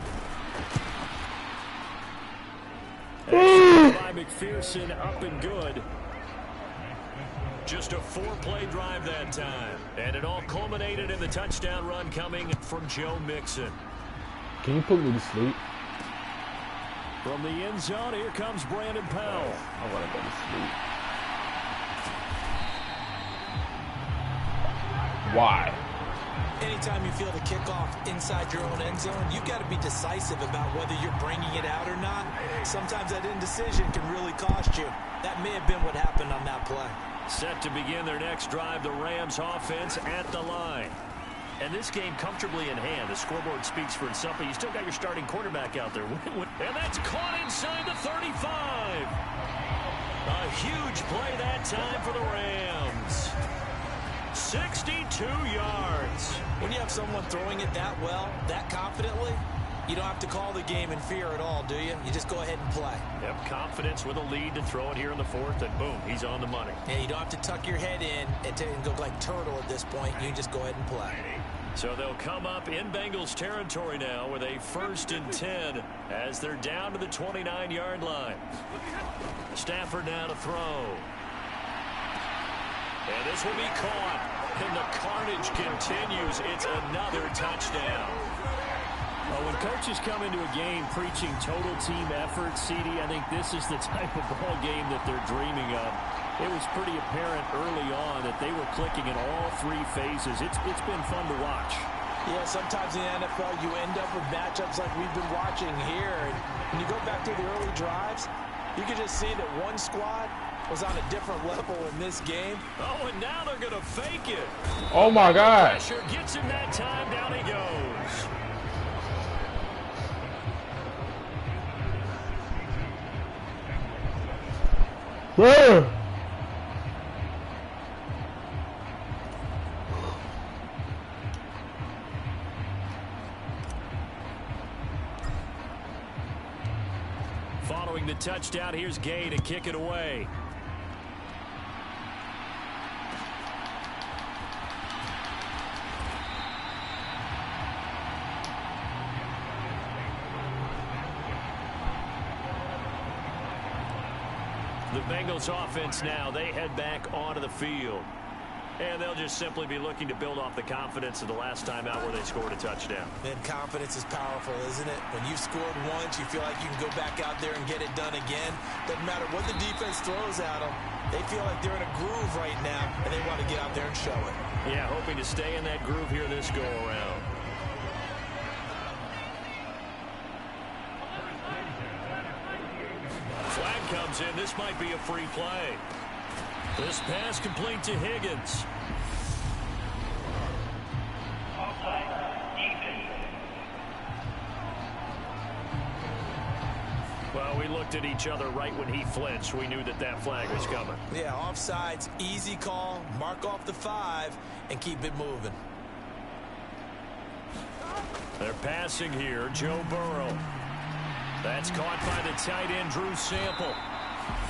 By McPherson, up and good. Just a 4-play drive that time. And it all culminated in the touchdown run coming from Joe Mixon. Can you put me to sleep? From the end zone, here comes Brandon Powell. I want to go to sleep. Why? Anytime you feel the kickoff inside your own end zone, you've got to be decisive about whether you're bringing it out or not. Sometimes that indecision can really cost you. That may have been what happened on that play. Set to begin their next drive, the Rams offense at the line. And this game comfortably in hand. The scoreboard speaks for itself, but you still got your starting quarterback out there. And that's caught inside the 35. A huge play that time for the Rams. 62 yards. When you have someone throwing it that well, that confidently, you don't have to call the game in fear at all, do you? You just go ahead and play. Yep, confidence with a lead to throw it here in the 4th, and boom, he's on the money. Yeah, you don't have to tuck your head in and go like turtle at this point. You just go ahead and play. So they'll come up in Bengals territory now with a 1st and 10 as they're down to the 29-yard line. Stafford now to throw. And this will be caught. And the carnage continues. It's another touchdown. Well, when coaches come into a game preaching total team effort, CD, I think this is the type of ball game that they're dreaming of. It was pretty apparent early on that they were clicking in all 3 phases. It's been fun to watch. Yeah, sometimes in the NFL you end up with matchups like we've been watching here. And when you go back to the early drives, you can just see that one squad was on a different level in this game. Oh, and now they're going to fake it. Oh, my God. Pressure gets him that time. Down he goes. Where? Following the touchdown, here's Gay to kick it away. The Bengals offense now, they head back onto the field. And they'll just simply be looking to build off the confidence of the last time out where they scored a touchdown. And confidence is powerful, isn't it? When you've scored once, you feel like you can go back out there and get it done again. Doesn't matter what the defense throws at them. They feel like they're in a groove right now, and they want to get out there and show it. Yeah, hoping to stay in that groove here this go-around. Flag comes in. This might be a free play. This pass complete to Higgins. Well, we looked at each other right when he flinched. We knew that that flag was coming. Yeah, offsides, easy call. Mark off the 5 and keep it moving. They're passing here. Joe Burrow. That's caught by the tight end, Drew Sample.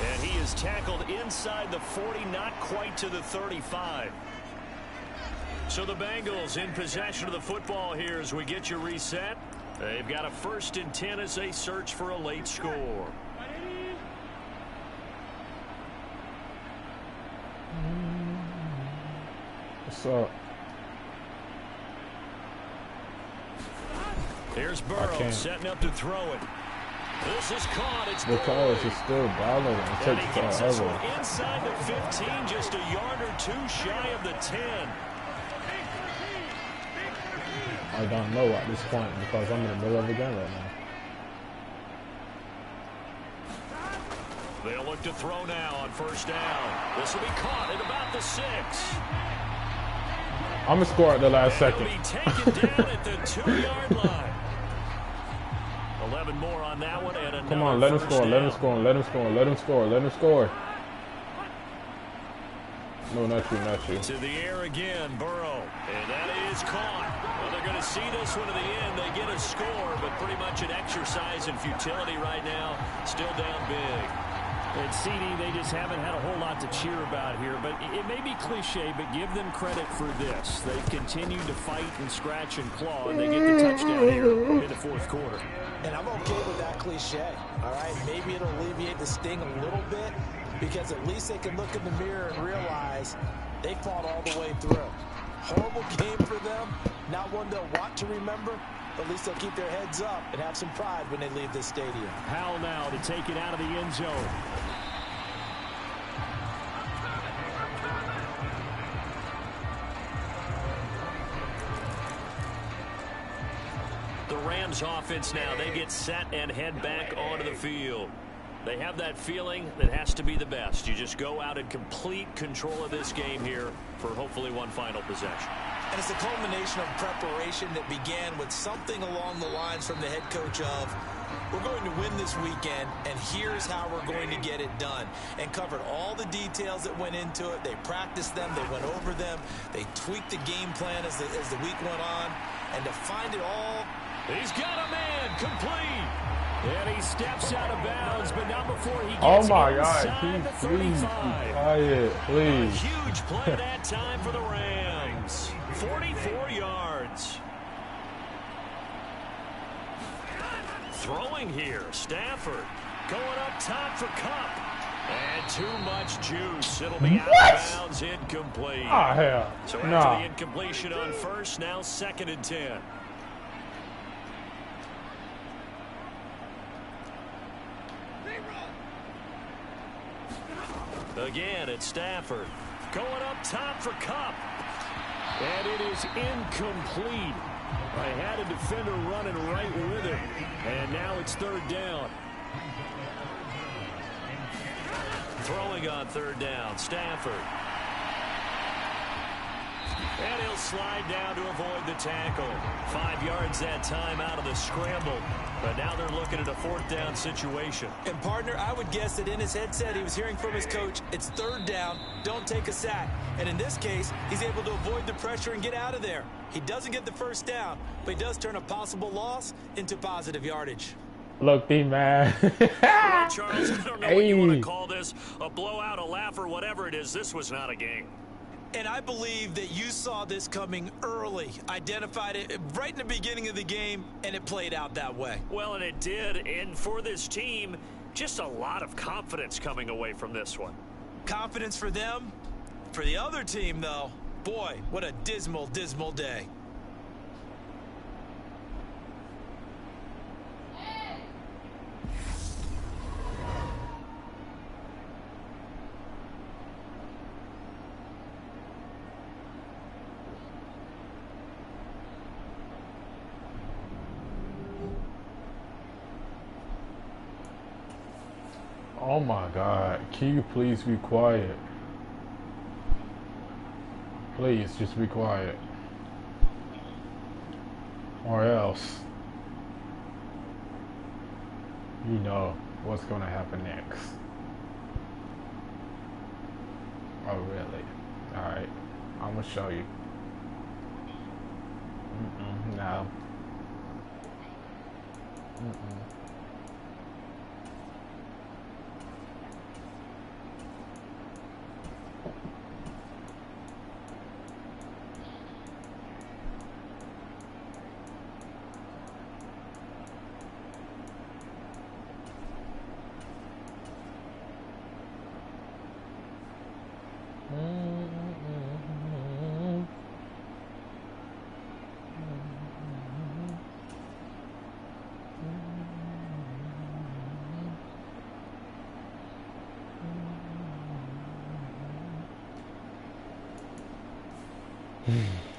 And he is tackled inside the 40, not quite to the 35. So the Bengals in possession of the football here as we get you reset. They've got a 1st and 10 as they search for a late score. What's up? Here's Burrow setting up to throw it. This is caught. It's because it's still valid and it and he takes gets this forever. one inside the 15, just a yard or two shy of the 10. I don't know at this point because I'm in the middle of the game right now. They'll look to throw now on 1st down. This will be caught at about the 6. I'm gonna score at the last second. He'll be taken down at the 2-yard line. 11 more on that one, and another. Come on, let him score, let him score, let him score, let him score, let him score. No, not you, not you. To the air again, Burrow. And that is caught. Well, they're going to see this one to the end. They get a score, but pretty much an exercise in futility right now. Still down big. And CD, they just haven't had a whole lot to cheer about here. But it may be cliche, but give them credit for this. They've continued to fight and scratch and claw, and they get the touchdown here in the 4th quarter. And I'm okay with that cliche, all right? Maybe it'll alleviate the sting a little bit because at least they can look in the mirror and realize they fought all the way through. Horrible game for them, not one they'll want to remember, but at least they'll keep their heads up and have some pride when they leave this stadium. Powell now to take it out of the end zone. The Rams offense now, they get set and head back onto the field. They have that feeling that has to be the best. You just go out and complete control of this game here for hopefully one final possession. And it's a culmination of preparation that began with something along the lines from the head coach of, we're going to win this weekend, and here's how we're going to get it done. And covered all the details that went into it. They practiced them. They went over them. They tweaked the game plan as the week went on. And to find it all. He's got a man complete. And he steps out of bounds, but not before he gets oh my inside God, the please, 35. quiet, please. A huge play that time for the Rams. 44 yards. Throwing here, Stafford going up top for Cup. And too much juice. It'll be out of bounds, incomplete. Ah, hell, So after nah. the incompletion on 1st, now 2nd and 10. Again, it's Stafford. Going up top for Cup. And it is incomplete. I had a defender running right with him. And now it's 3rd down. Throwing on 3rd down, Stafford. And he'll slide down to avoid the tackle. 5 yards that time out of the scramble. But now they're looking at a 4th down situation. And, partner, I would guess that in his headset he was hearing from his coach, it's 3rd down, don't take a sack. And in this case, he's able to avoid the pressure and get out of there. He doesn't get the 1st down, but he does turn a possible loss into positive yardage. Look, D-man. Well, Charles, I don't know what you want to call this, a blowout, a laugh, or whatever it is. This was not a game. And I believe that you saw this coming early, identified it right in the beginning of the game, and it played out that way. Well, and it did. And for this team, just a lot of confidence coming away from this one. Confidence for them. For the other team, though, boy, what a dismal, dismal day. Oh my God, can you please be quiet? Please, just be quiet. Or else, you know what's gonna happen next. Oh really? Alright, I'm gonna show you. No. Hmm.